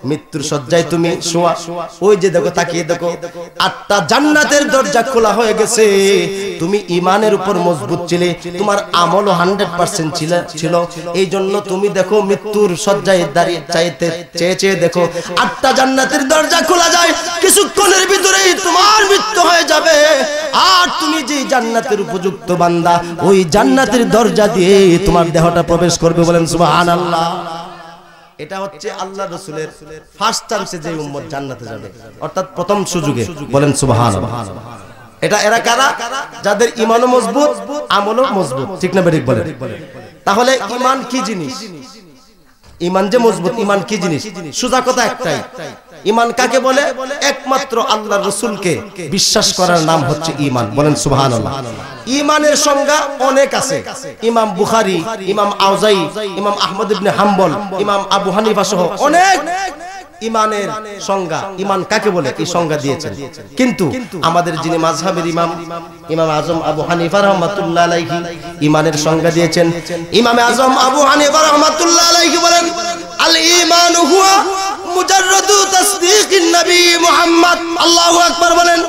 মৃত্যুর শয্যায় তুমি শোয়া, ওই যে দেখো, তাকিয়ে দেখো 8টা জান্নাতের দরজা খোলা হয়ে গেছে। তুমি ঈমানের উপর মজবুত ছিলে, তোমার আমলও 100% ছিল, এই জন্য তুমি দেখো মৃত্যুর শয্যায় দাঁড়িয়ে চেয়ে দেখো 8টা জান্নাতের দরজা খোলা যায়, কিছুক্ষণের ভিতরেই তোমার মৃত্যু হয়ে যাবে। আর তুমি যে জান্নাতের উপযুক্ত বান্দা, ওই জান্নাতের দরজা দিয়ে তোমার দেহটা প্রবেশ করবে, বলেন সুবহানাল্লাহ। এটা হচ্ছে আল্লাহ রাসূলের ফার্স্ট চান্সে যে উম্মত জান্নাতে যাবে, অর্থাৎ প্রথম সুযোগে, বলেন সুবহানাল্লাহ। এটা এরা কারা? যাদের ঈমানও মজবুত, আমলও মজবুত, ঠিক না বেঠিক বলেন? তাহলে ঈমান কি জিনিস? ইমান যে মজবুত, ইমান কি জিনিস? সোজা কথা একটাই, ইমান কাকে বলে? একমাত্র আল্লাহর রাসূলকে বিশ্বাস করার নাম হচ্ছে ইমান। বলেন সুবহানাল্লাহ। ইমানের সংজ্ঞা অনেক আছে। ইমাম বুখারী, ইমাম আউজাই, ইমাম আহমদ ইবনে হাম্বল, ইমাম আবু হানিফা সহ অনেক ইমানের সংজ্ঞা, ইমান কাকে বলে এই সংজ্ঞা দিয়েছেন। কিন্তু আমাদের যিনি মাযহাবের ইমাম, ইমাম আজম আবু হানিফা রাহমাতুল্লাহ আলাইহি ইমানের সংজ্ঞা দিয়েছেন। ইমাম আজম আবু হানিফা রাহমাতুল্লাহ আলাইহি বলেন, আল ঈমান হুয়া মুজাররাদু তাসদীকিন নবী মুহাম্মদ। আল্লাহু আকবার বলেন।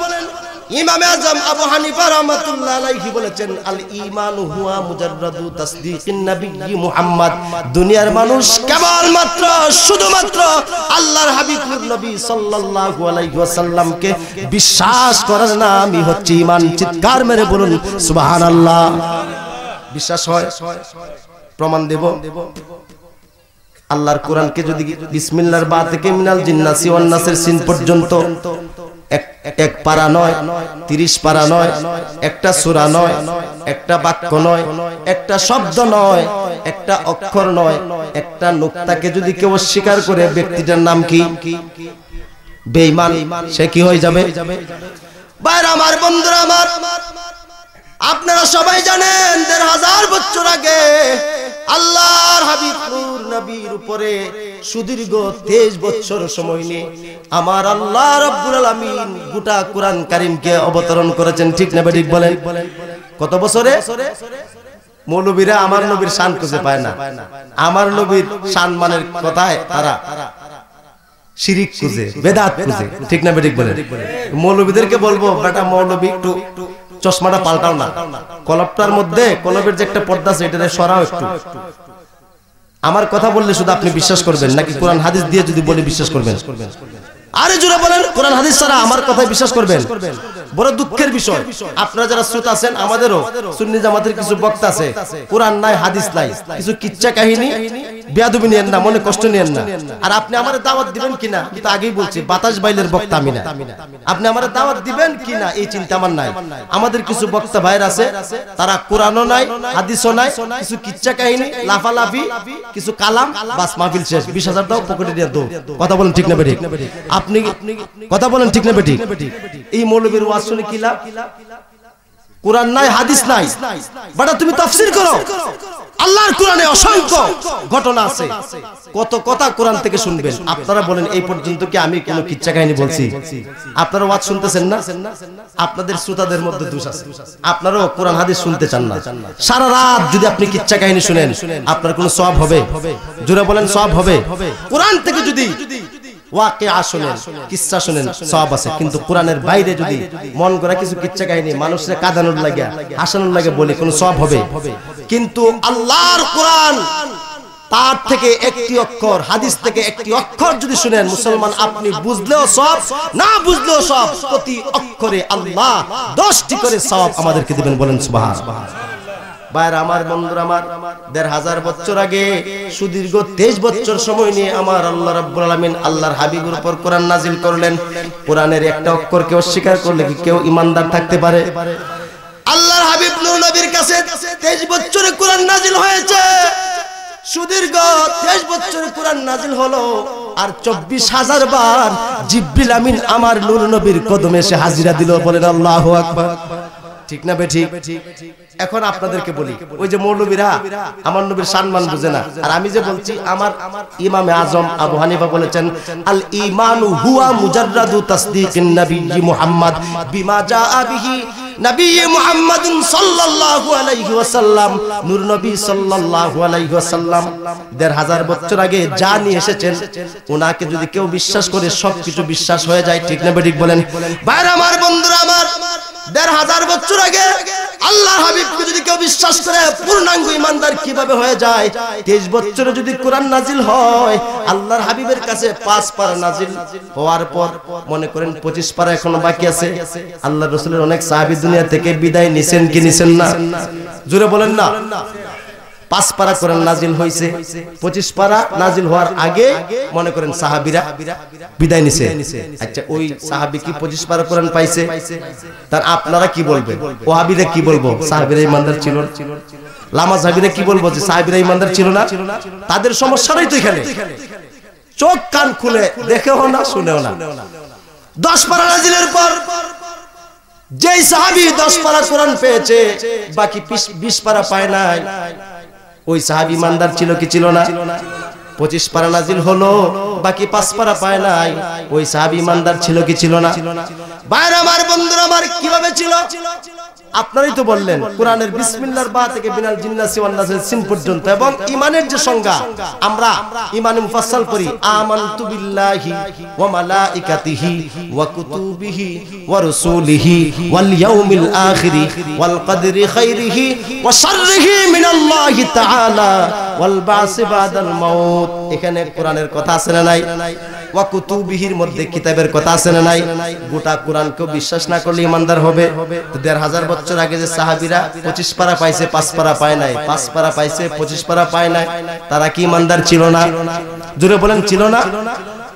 ইমাম আজম আবু হানিফা রাহমাতুল্লাহ আলাইহি বলেছেন, আল ঈমান হুয়া মুজাররাদু তাসদীকিন নবী মুহাম্মদ। দুনিয়ার মানুষ কেবলমাত্র শুধুমাত্র আল্লাহর হাবিবুর নবী সাল্লাল্লাহু আলাইহি ওয়াসাল্লামকে বিশ্বাস করার নামই হচ্ছে ঈমান। চিৎকার মেরে বলুন সুবহানাল্লাহ। বিশ্বাস হয়? প্রমাণ দেব। আল্লাহর কোরআনকে যদি বিসমিল্লাহর বা থেকে মিনাল জিন্নাসি ওয়ান নাসের সিন পর্যন্ত এক পারা নয়, 30 পারা নয়, একটা সূরা নয়, একটা বাক্য নয়, একটা শব্দ নয়, একটা অক্ষর নয়, একটা নুকতাকে যদি কেউ অস্বীকার করে, ব্যক্তিটার নাম কি? বেঈমান। সে কি হয়ে যাবে? ভাইরা আমার, বন্ধুরা আমার, আপনারা সবাই জানেন 1500 বছর আগে আল্লাহর হাবিব নূর নবীর উপরে সুদীর্ঘ 23 বছর সময় নিয়ে আমার আল্লাহ রাব্বুল আলামিন গোটা কোরআন কারীমকে অবতরণ করেছেন। ঠিক না ঠিক বলেন? কত বছরে? মৌলবীরা আমার নবীর শান খুঁজে পায় না। আমার নবীর শান মানের কথায় তারা শিরিক খুঁজে, বেদাত খুঁজে। ঠিক না ঠিক বলেন? মৌলবীদেরকে বলবো, বেটা মৌলবী একটু চশমাটা পাল্টাও না, কলপটার মধ্যে কলবের যে একটা পর্দা আছে এটা সরাও একটু। আমার কথা বললে শুধু আপনি বিশ্বাস করবেন নাকি কোরআন হাদিস দিয়ে যদি বলে বিশ্বাস করবেন? আরে জোরে বলেন, কোরআন হাদিস ছাড়া আমার কথায় বিশ্বাস করবেন? বড় দুঃখের বিষয়, আপনারা যারা শ্রোতা আছেন, আমাদেরও সুন্নি জামাতের কিছু বক্তা আছে, কোরআন নাই, হাদিস নাই, কিছু কিচ্ছা কাহিনী, বেয়াদবি নিয়েন না, মনে কষ্ট নিয়েন না। আর আপনি আমারে দাওয়াত দিবেন কিনা, কিন্তু আগেই বলছি বাতাস বাইলের বক্তা আমি না। আপনি আমারে দাওয়াত দিবেন কিনা এই চিন্তা আমার নাই। আমাদের কিছু বক্তা ভাইরা আছে, তারা কোরআনও নাই, হাদিসও নাই, কিছু কিচ্ছা কাহিনী, লাফালাফি, কিছু কালাম, বাস মাহফিল শেষ, 20,000 দাও, পকেটে দিয়ে দাও। কথা বলেন ঠিক না বেঠিক? আপনি কথা বলেন ঠিক না বেঠিক? এই মৌলবীর ওয়াজ শুনে কি লাভ? কোরআন নাই, হাদিস নাই, বাটা তুমি তাফসীর করো। আল্লাহর কোরআনে অসংখ্য ঘটনা আছে, কত কথা কোরআন থেকে শুনবেন। আপনারা বলেন এই পর্যন্ত কি আমি কোনো কিচ্ছা কাহিনী বলছি? আপনারা ওয়াজ শুনতেছেন না? আপনাদের শ্রোতাদের মধ্যে দোষ আছে, আপনারাও কোরআন হাদিস শুনতে চান না। সারা রাত যদি আপনি কিচ্ছা কাহিনী শুনেন, আপনার কোনো সওয়াব হবে? জোরে বলেন, সওয়াব হবে? কোরআন থেকে যদি ওয়াকিয়া শুনেন, কিচ্ছা শুনেন, সওয়াব আছে। কিন্তু কোরআনের বাইরে যদি মন গড়া কিছু কিচ্ছা কাহিনী মানুষের কাঁদানোর লাগে, হাসানোর লাগে বলে কোনো সওয়াব হবে? কিন্তু আল্লাহর কোরআন, তার থেকে একটি অক্ষর, হাদিস থেকে একটি অক্ষর যদি শুনেন মুসলমান, আপনি বুঝলেও সওয়াব, না বুঝলেও সওয়াব, প্রতি অক্ষরে আল্লাহ 10টি করে সওয়াব আমাদেরকে দিবেন। বলেন সুবহানাল্লাহ। ভাইরা আমার, বন্ধুরা আমার, 1500 বছর আগে সুদীর্ঘ 23 বছর সময় নিয়ে আমার আল্লাহ রাব্বুল আলামিন আল্লাহর হাবিবের উপর কোরআন নাজিল করলেন। কোরআনের একটা অক্ষরকে অস্বীকার করলে কি কেউ ঈমানদার থাকতে পারে? আল্লাহর হাবিব নূর নবীর কাছে 23 বছরে কোরআন নাজিল হয়েছে। সুদীর্ঘ 23 বছরে কোরআন নাজিল হলো, আর 24,000 বার জিবরিল আমিন আমার নূর নবীর কদমে এসে হাজিরা দিল। বলেন আল্লাহু আকবার। ঠিক না বেঠিক? এখন আপনাদেরকে বলি, ওই যে মৌলবীরা আমার নবীর সম্মান বুঝে না, আর আমি যে বলছি, আমার ইমামে আজম আবু হানিফা বলেছেন, আল ঈমানু হুয়া মুজাররাদু তাসদীকিন নবী মুহাম্মদ বিমা জাআ বিহি নবী মুহাম্মাদুন সাল্লাল্লাহু আলাইহি ওয়াসাল্লাম। নূর নবী সাল্লাল্লাহু আলাইহি ওয়াসাল্লাম 1500 বছর আগে যা নিয়ে এসেছেন, ওনাকে যদি কেউ বিশ্বাস করে সবকিছু বিশ্বাস হয়ে যায়। ঠিক না বেঠিক বলেন? ভাইরা আমার, বন্ধুরা আমার, 1500 বছর আগে আল্লাহর হাবিবকে যদি কেউ বিশ্বাস করে পূর্ণাঙ্গ ঈমানদার কিভাবে হয়ে যায়? 23 বছরে যদি কোরআন নাজিল হয়, আল্লাহর হাবিবের কাছে 5 পারা নাজিল হওয়ার পর মনে করেন 25 পারা এখনো বাকি আছে। আল্লাহর রাসূলের অনেক সাহাবী দুনিয়া থেকে বিদায় নিছেন কি নিছেন না? জোরে বলেন না। 5 পারা কোরআন নাজিল হয়েছে, 25 পারা নাজিল হওয়ার আগে মনে করেন সাহাবীরা বিদায় নিছে। আচ্ছা ওই সাহাবী কি 25 পারা কোরআন পাইছে? তার আপনারা কি বলবেন? ওয়াহাবীরা কি বলবো? সাহাবীরা ইমানদার ছিল না। লামা সাহাবীরা কি বলবো? যে সাহাবীরা ইমানদার ছিল না। তাদের সমস্যাটাই তো এখানে, চোখ কান খুলে দেখেও না শুনেও না। 10 পারা নাজিলের পর যেই সাহাবী 10 পারা কোরআন পেয়েছে, বাকি 20 পারা পায় নাই, ওই সাহাবী ইমানদার ছিল কি ছিল না? 25 পারা নাজিল হলো, বাকি 5 পারা পায় নাই, ওই সাহাবী ইমানদার ছিল কি ছিল না? ভাইরা আমার, বন্ধুরা আমার, কিভাবে ছিল? আপনারাই তো বললেন কোরআনের বিসমিল্লাহর বা থেকে বিনাল জিন্নাসি ওয়ান নাসের সিন পর্যন্ত। এবং ঈমানের যে সংজ্ঞা, আমরা ঈমানে মুফাসসাল পড়ি, আমানতু বিল্লাহি ওয়া মালাইকাতিহি ওয়া কুতুবিহি ওয়া রাসূলিহি ওয়াল ইয়াউমিল আখিরি ওয়াল কদরি খাইরিহি ওয়া শাররিহি মিনাল্লাহি তাআলা ওয়াল বাসি বাদাল মাউত। এখানে কোরআনের কথা আছে না নাই? ওয়া কুতুবিহির মধ্যে কিতাবের কথা আছে না নাই? গোটা কোরআনকে বিশ্বাস না করলে ইমানদার হবে? তো 1500 বছর আগে যে সাহাবীরা 25 পারা পাইছে, 5 পারা পায় নাই, 5 পারা পাইছে, 25 পারা পায় নাই, তারা কি ইমানদার ছিল না? জোরে বলেন, ছিল না?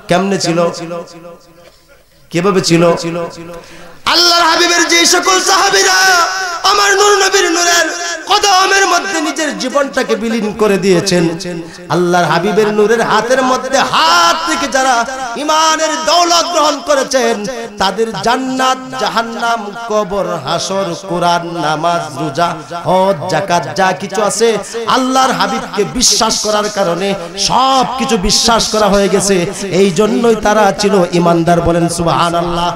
কেমনে ছিল? কিভাবে ছিল? আল্লাহর হাবিবের যে সকল সাহাবীরা আমার নূর নবীর নূরের কদমের মধ্যে নিজের জীবনটাকে বিলীন করে দিয়েছেন, আল্লাহর হাবিবের নূরের হাতের মধ্যে হাত থেকে যারা ঈমানের দৌলত গ্রহণ করেছেন, তাদের জান্নাত, জাহান্নাম, কবর, হাসর, কোরআন, নামাজ, রোজা, হজ, যাকাত যা কিছু আছে, আল্লাহর হাবিবকে বিশ্বাস করার কারণে সবকিছু বিশ্বাস করা হয়ে গেছে। এই জন্যই তারা ছিল ঈমানদার। বলেন সুবহানাল্লাহ।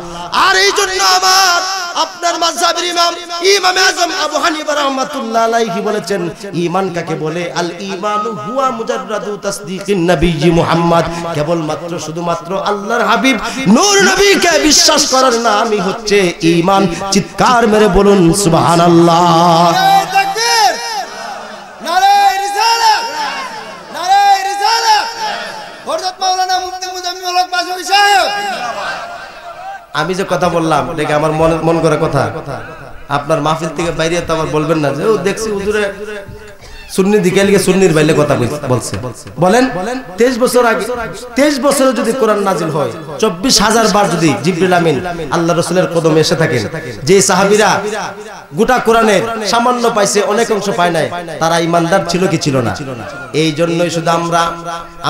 আর এই জন্য আমার আপনার মাযহাবের ইমাম ইমামে আযম আবু হানিফা রাহমাতুল্লাহ আলাইহি বলেছেন, ঈমান কাকে বলে? আল ঈমানু হুয়া মুজাররাদু তাসদীকিন নবী মুহাম্মদ। কেবল মাত্র শুধুমাত্র আল্লাহর হাবিব নূর নবীকে বিশ্বাস করার নামই হচ্ছে ঈমান। চিৎকার মেরে বলুন সুবহানাল্লাহ। নারে তাকবীর, নারে রিসালাত, নারে রিসালাত। হযরত মাওলানা মুফতি মুজাম্মিল হক বাজওয়ারি সাহেব, আমি যে কথা বললাম দেখে আমার মন করা কথা, আপনার মাহফিল থেকে বাইরে তো আবার বলবেন না যে ও দেখছি হুজুরে সুন্নি দিকে লিখে সুন্নির বাইরে কথা বলছে। বলেন 23 বছর আগে, 23 বছরে যদি কোরআন নাজিল হয়, 24,000 বার যদি জিবরিল আমিন আল্লাহ রাসূলের কদমে এসে থাকেন, যে সাহাবীরা গোটা কোরআনের সামান্য পাইছে, অনেক অংশ পায় নাই, তারা ঈমানদার ছিল কি ছিল না? এই জন্যই শুধু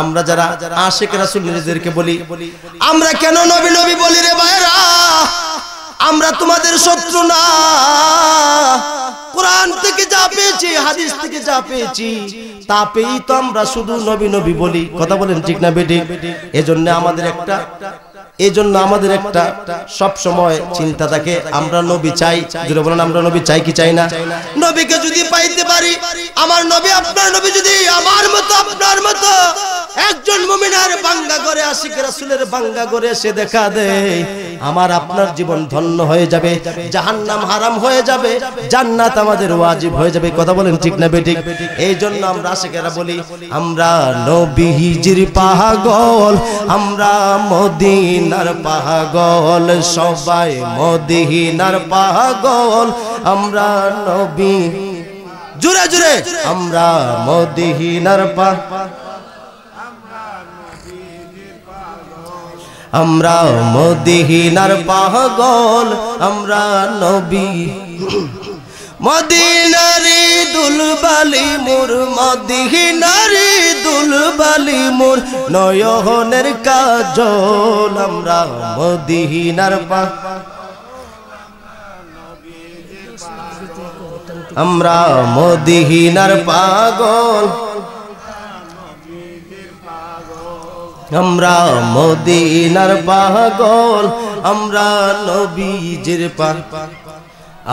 আমরা যারা আশিক রাসূল নিজেদেরকে বলি, আমরা কেন নবী নবী বলি রে ভাইরা? আমরা তোমাদের শত্রু না। কোরআন থেকে যা পেয়েছি, হাদিস থেকে যা পেয়েছি, তা পেয়েই তো আমরা শুধু নবী নবী বলি। কথা বলেন ঠিক না বেটি? এজন্য আমাদের একটা সব সময় চিন্তা থাকে, আমরা নবী চাই। যদি বলেন আমরা নবী চাই কি চাই না? নবীকে যদি পাইতে পারি, আমার নবী আপনার নবী যদি আমার মতো আপনার মতো একজন মুমিনের বাঙ্গা করে, আশিক রাসূলের বাঙ্গা করে সে দেখা দেয়, আমার আপনার জীবন ধন্য হয়ে যাবে, জাহান্নাম হারাম হয়ে যাবে, জান্নাত আমাদের ওয়াজিব হয়ে যাবে। কথা বলেন ঠিক না বেঠিক? এই জন্য আমরা আশিকেরা বলি, আমরা নবীজির পাগল, আমরা মদিনার পাগল, সবাই মদিনার পাগল, আমরা নবী, জোরে জোরে, আমরা মদিনার পাগল, আমরা মদিনার পাগল, আমরা নবী মদিনারি দুলবালি মোর, মদিনারি দুলবালি মোর, নয়নের কাজল, আমরা মদিনার পাগল, আমরা মদিনার পাগল, আমরা মদিনার পাগল, আমরা নবীজির পাগল।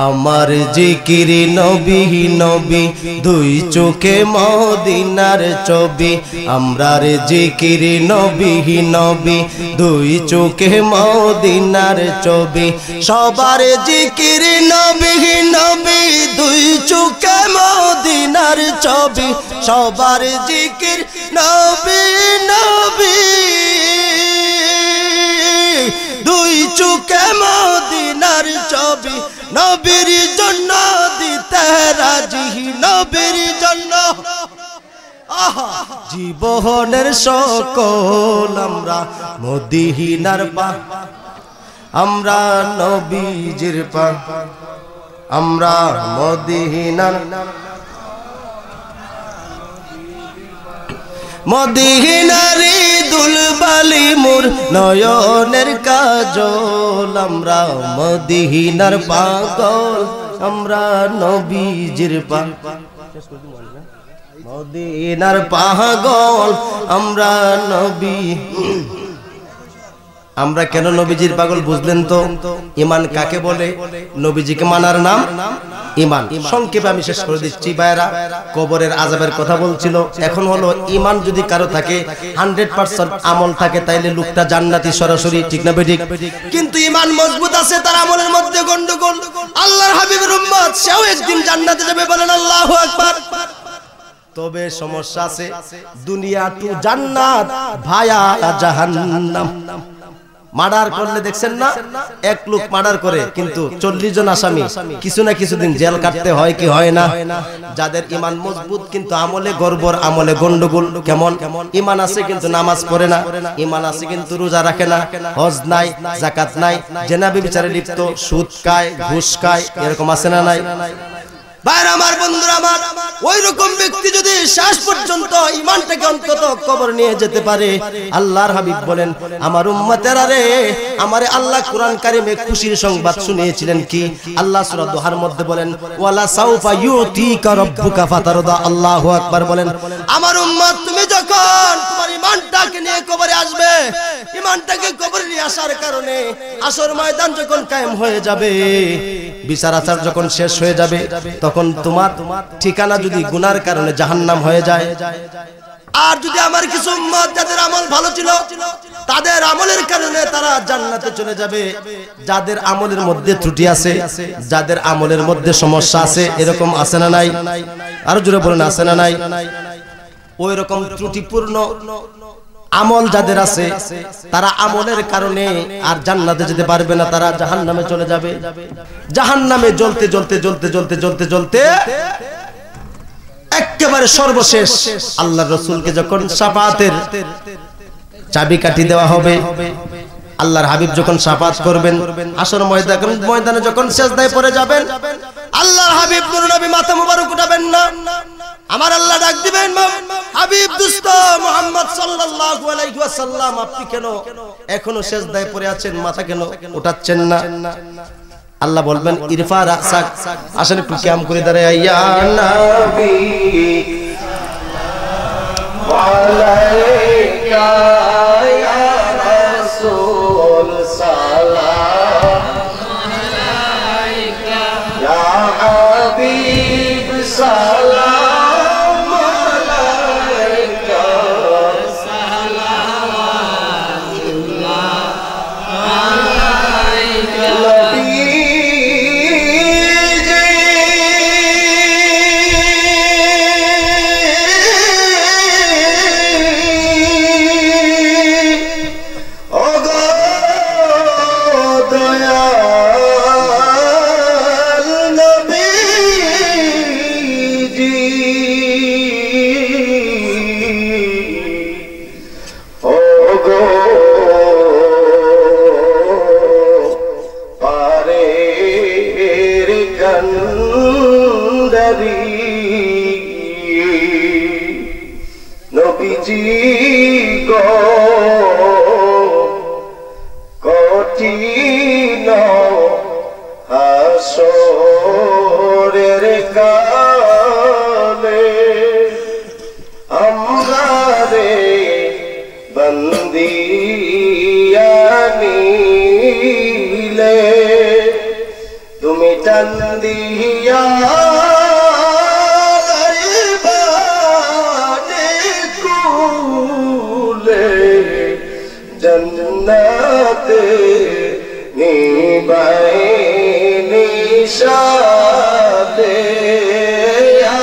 আমার জিকির নবী নবী, দুই চোখে মদিনার ছবি, আমরার জিকির নবী নবী, দুই চোখে মদিনার ছবি, সবার জিকির নবী নবী, দুই চোখে মদিনার ছবি, সবার জিকির নবী নবী, দুই চোখে মদিনার ছবি, নবীর জন্য দিতে রাজি, নবীর জন্য জীবনের সকল আমরা মদিনার পা, আমরা নবীজির পা, আমরা মদিনার মদিনারি দুলবালি মোর নয়নের কাজল, আমরা মদিনার পাগল, আমরা নবীজির পাগল, মদিনার পাগল, আমরা নবী। আমরা কেন নবীজির পাগল বুঝলেন তো? ঈমান কাকে বলে? নবীজিকে মানার নাম ঈমান। সংক্ষেপে আমি শেষ করে দিচ্ছি ভাইরা। কবরের আযাবের কথা বলছিল, এখন হলো ঈমান যদি কারো থাকে 100% আমল থাকে তাইলে লোকটা জান্নাতি সরাসরি, ঠিক না বেঠিক? কিন্তু ঈমান মজবুত আছে, তার আমলের মধ্যে গন্ডগোল। আল্লাহর হাবিবের উম্মত সেও একদিন জান্নাতে যাবে, বলেন আল্লাহু আকবার। তবে সমস্যা আছে, দুনিয়া টু জান্নাত ভায়া জাহান্নাম। মার্ডার করলে দেখছেন না, এক লোক মার্ডার করে কিন্তু 40 জন আসামি, কিছু না কিছুদিন জেল কাটতে হয় কি হয় না? যাদের ঈমান মজবুত কিন্তু আমলে গড়বড়, আমলে গন্ডগোল। কেমন? ঈমান আছে কিন্তু নামাজ পড়ে না, ঈমান আছে কিন্তু রোজা রাখে না, হজ নাই, যাকাত নাই, জেনা ব্যভিচারে লিপ্ত, সুদ খায়, ঘুষ খায়, এরকম আছে না নাই? ভাইরা আমার, বন্ধুরা আমার, ওই রকম ব্যক্তি যদি শেষ পর্যন্ত ঈমানটাকে অন্তত কবর নিয়ে যেতে পারে, আল্লাহর হাবিব বলেন, আমার উম্মতেরা রে, আমারে আল্লাহ কুরআন কারীমে খুশির সংবাদ শুনিয়েছিলেন কি? আল্লাহ সূরা দোহার মধ্যে বলেন, ওয়ালা সাউফা ইউতিকা রাব্বুকা ফাতারদা। আল্লাহু আকবার বলেন। আমার উম্মত, তুমি যখন তোমার ঈমানটাকে নিয়ে কবরে আসবে, ঈমানটাকে কবরে নিয়ে আসার কারণে আসর ময়দান যখন কায়েম হয়ে যাবে, বিচার আচার যখন শেষ হয়ে যাবে, তখন তোমার ঠিকানা যদি গুনার কারণে জাহান্নাম হয়ে যায়, আর যদি আমার কিছু উম্মত যাদের আমল ভালো ছিল তাদের আমলের কারণে তারা জান্নাতে চলে যাবে, যাদের আমলের মধ্যে ত্রুটি আছে, যাদের আমলের মধ্যে সমস্যা আছে, এরকম আছে না নাই? আরো জোরে বলেন, আছে না নাই? ওই রকম ত্রুটিপূর্ণ আমল যাদের আছে, তারা আমলের কারণে আর জান্নাতে যেতে পারবে না, তারা জাহান্নামে চলে যাবে। জাহান্নামে জ্বলতে জ্বলতে জ্বলতে জ্বলতে জ্বলতে জ্বলতে একেবারে সর্বশেষ আল্লাহর রাসূলকে যখন শাফাআতের চাবিকাঠি দেওয়া হবে, আল্লাহর হাবিব যখন শাফাআত করবেন, আসর ময়দানে যখন সিজদায় পড়ে যাবেন, আল্লাহর হাবিব নূর নবী মাথা মুবারক উঠাবেন না, আমার আল্লাহ ডাক দিবেন, হাবিব দোস্ত মুহাম্মদ সাল্লাল্লাহু আলাইহি ওয়াসাল্লাম, আপনি কেন এখনো সিজদায় পড়ে আছেন, মাথা কেন উঠাচ্ছেন না? আল্লাহ বলবেন, ইরফা রাসাক, আসলে একটু কিয়াম করে দাঁড়ায়, ইয়া নবী আলাইকা ইয়া রাসূল সালাম আলাইকা ইয়া হাবিব সালাম নবীজি গো কঠিন হাসরের কালে আমরা রে বন্দিয়ানিলে তুমি টান দিয়া जन्नते निभाए निशाते या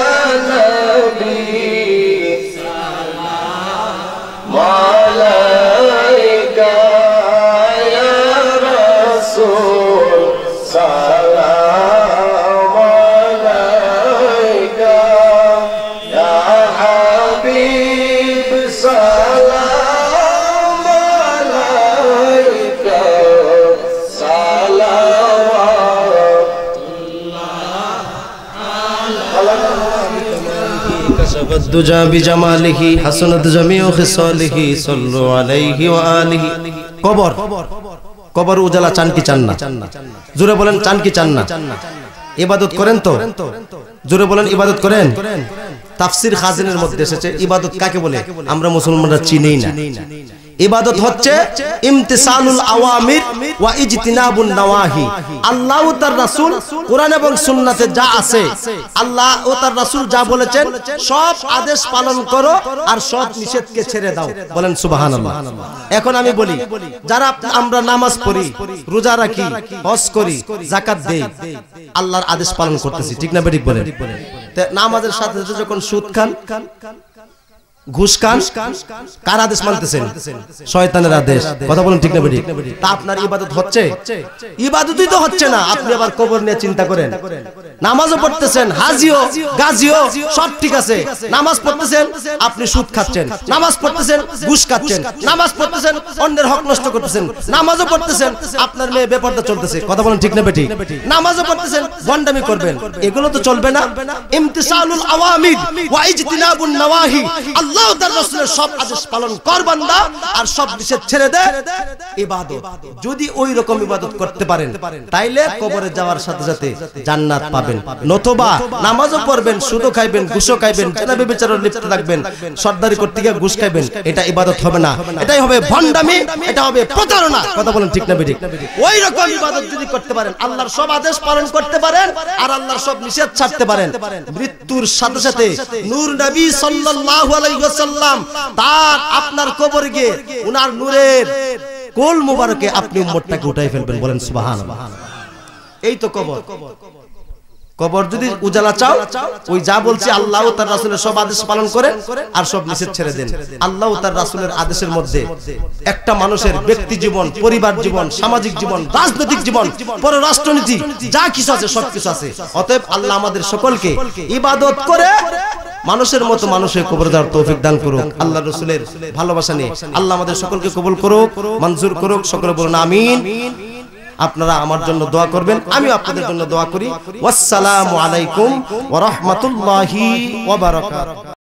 नबी सलाम अलैका या रसूल सलाम अलैका या हबीब أشرقت الدجى بجماله حسنت جميع خصاله صلوا عليه وآله কবর কবর উজালা চান কি চান না জোরে বলেন চান কি চান না ইবাদত করেন তো জোরে বলেন ইবাদত করেন তাফসীর খাজিনের মধ্যে এসেছে ইবাদত কাকে বলে আমরা মুসলমানরা চিনিই না ইবাদত হচ্ছে ইমতিসালুল আওয়ামির ওয়া ইজতিনাবুন নওয়াহি আল্লাহ ও তার রাসূল কোরআন এবং সুন্নাতে যা আছে আল্লাহ ও তার রাসূল যা বলেছেন সব আদেশ পালন করো আর সব নিষেধকে ছেড়ে দাও বলেন সুবহানাল্লাহ এখন আমি বলি যারা আমরা নামাজ পড়ি রোজা রাখি হজ করি যাকাত দেই আল্লাহর আদেশ পালন করতেছি ঠিক না বেঠিক বলেন নামাজের সাথে সাথে যখন সুদ খান ঘুষ খান কার আদেশ মানতেছেন শয়তানের আদেশ কথা বলেন ঠিক না বেঠিক তা আপনার ইবাদত হচ্ছে ইবাদতই তো হচ্ছে না আপনি আবার কবর নিয়ে চিন্তা করেন নামাজও পড়তেছেন হাজিও গাজিও সব ঠিক আছে নামাজ পড়তেছেন আপনি সুদ খাচ্ছেন নামাজ পড়তেছেন ঘুষ খাচ্ছেন নামাজ পড়তেছেন অন্যের হক নষ্ট করতেছেন নামাজও পড়তেছেন আপনার মেয়ে বেপরদা চলতেছে কথা বলেন ঠিক না বেঠিক নামাজও পড়তেছেন গন্ডামি করবেন এগুলো তো চলবে না ইমতিসালুল আওয়ামির ওয়া ইজতিনাবুন নওয়াহি আল্লাহ তার রাসূলের সব আদেশ পালন কর বান্দা আর সব নিষেধ ছেড়ে দে ইবাদত যদি ওই রকম ইবাদত করতে পারেন তাইলে কবরে যাওয়ার সাথে সাথে জান্নাত পাবেন নতুবা নামাজও পড়বেন সুদও খাইবেন ঘুষও খাইবেন জেনা ব্যভিচারে লিপ্ত থাকবেন সর্দারি করতে গিয়ে ঘুষ খাইবেন এটা ইবাদত হবে না এটাই হবে ভন্ডামি এটা হবে প্রতারণা কথা বলেন ঠিক না বেঠিক ওই রকম ইবাদত যদি করতে পারেন আল্লাহর সব আদেশ পালন করতে পারেন আর আল্লাহর সব নিষেধ ছাড়তে পারেন মৃত্যুর সাথে সাথে নূর নবী সাল্লাল্লাহু আলাইহি ওয়াসাল্লাম তার আপনার কবরে গিয়ে উনার নূরের কোল মুবারকে আপনি উম্মতটাকে উঠাই ফেলবেন বলেন সুবহানাল্লাহ এই তো কবর কবর যদি উজালা চাও ওই যা বলছি আল্লাহ ও তার রাসূলের সব আদেশ পালন করে আর সব নিষেধ ছেড়ে দেন আল্লাহ ও তার রাসূলের আদেশের মধ্যে একটা মানুষের ব্যক্তি জীবন পরিবার জীবন সামাজিক জীবন রাজনৈতিক জীবন পররাষ্ট্রনীতি যা কিছু আছে সব কিছু আছে অতএব আল্লাহ আমাদের সকলকে ইবাদত করে মানুষের মতো মানুষের কবর দেওয়ার তৌফিক দান করুক আল্লাহ রাসূলের ভালোবাসা নিয়ে আল্লাহ আমাদের সকলকে কবুল করুক মঞ্জুর করুক সকলে বলুন আমিন আপনারা আমার জন্য দোয়া করবেন আমি আপনাদের জন্য দোয়া করি ওয়াসসালামু আলাইকুম ওয়া রাহমাতুল্লাহি ওয়া বারাকাতুহু।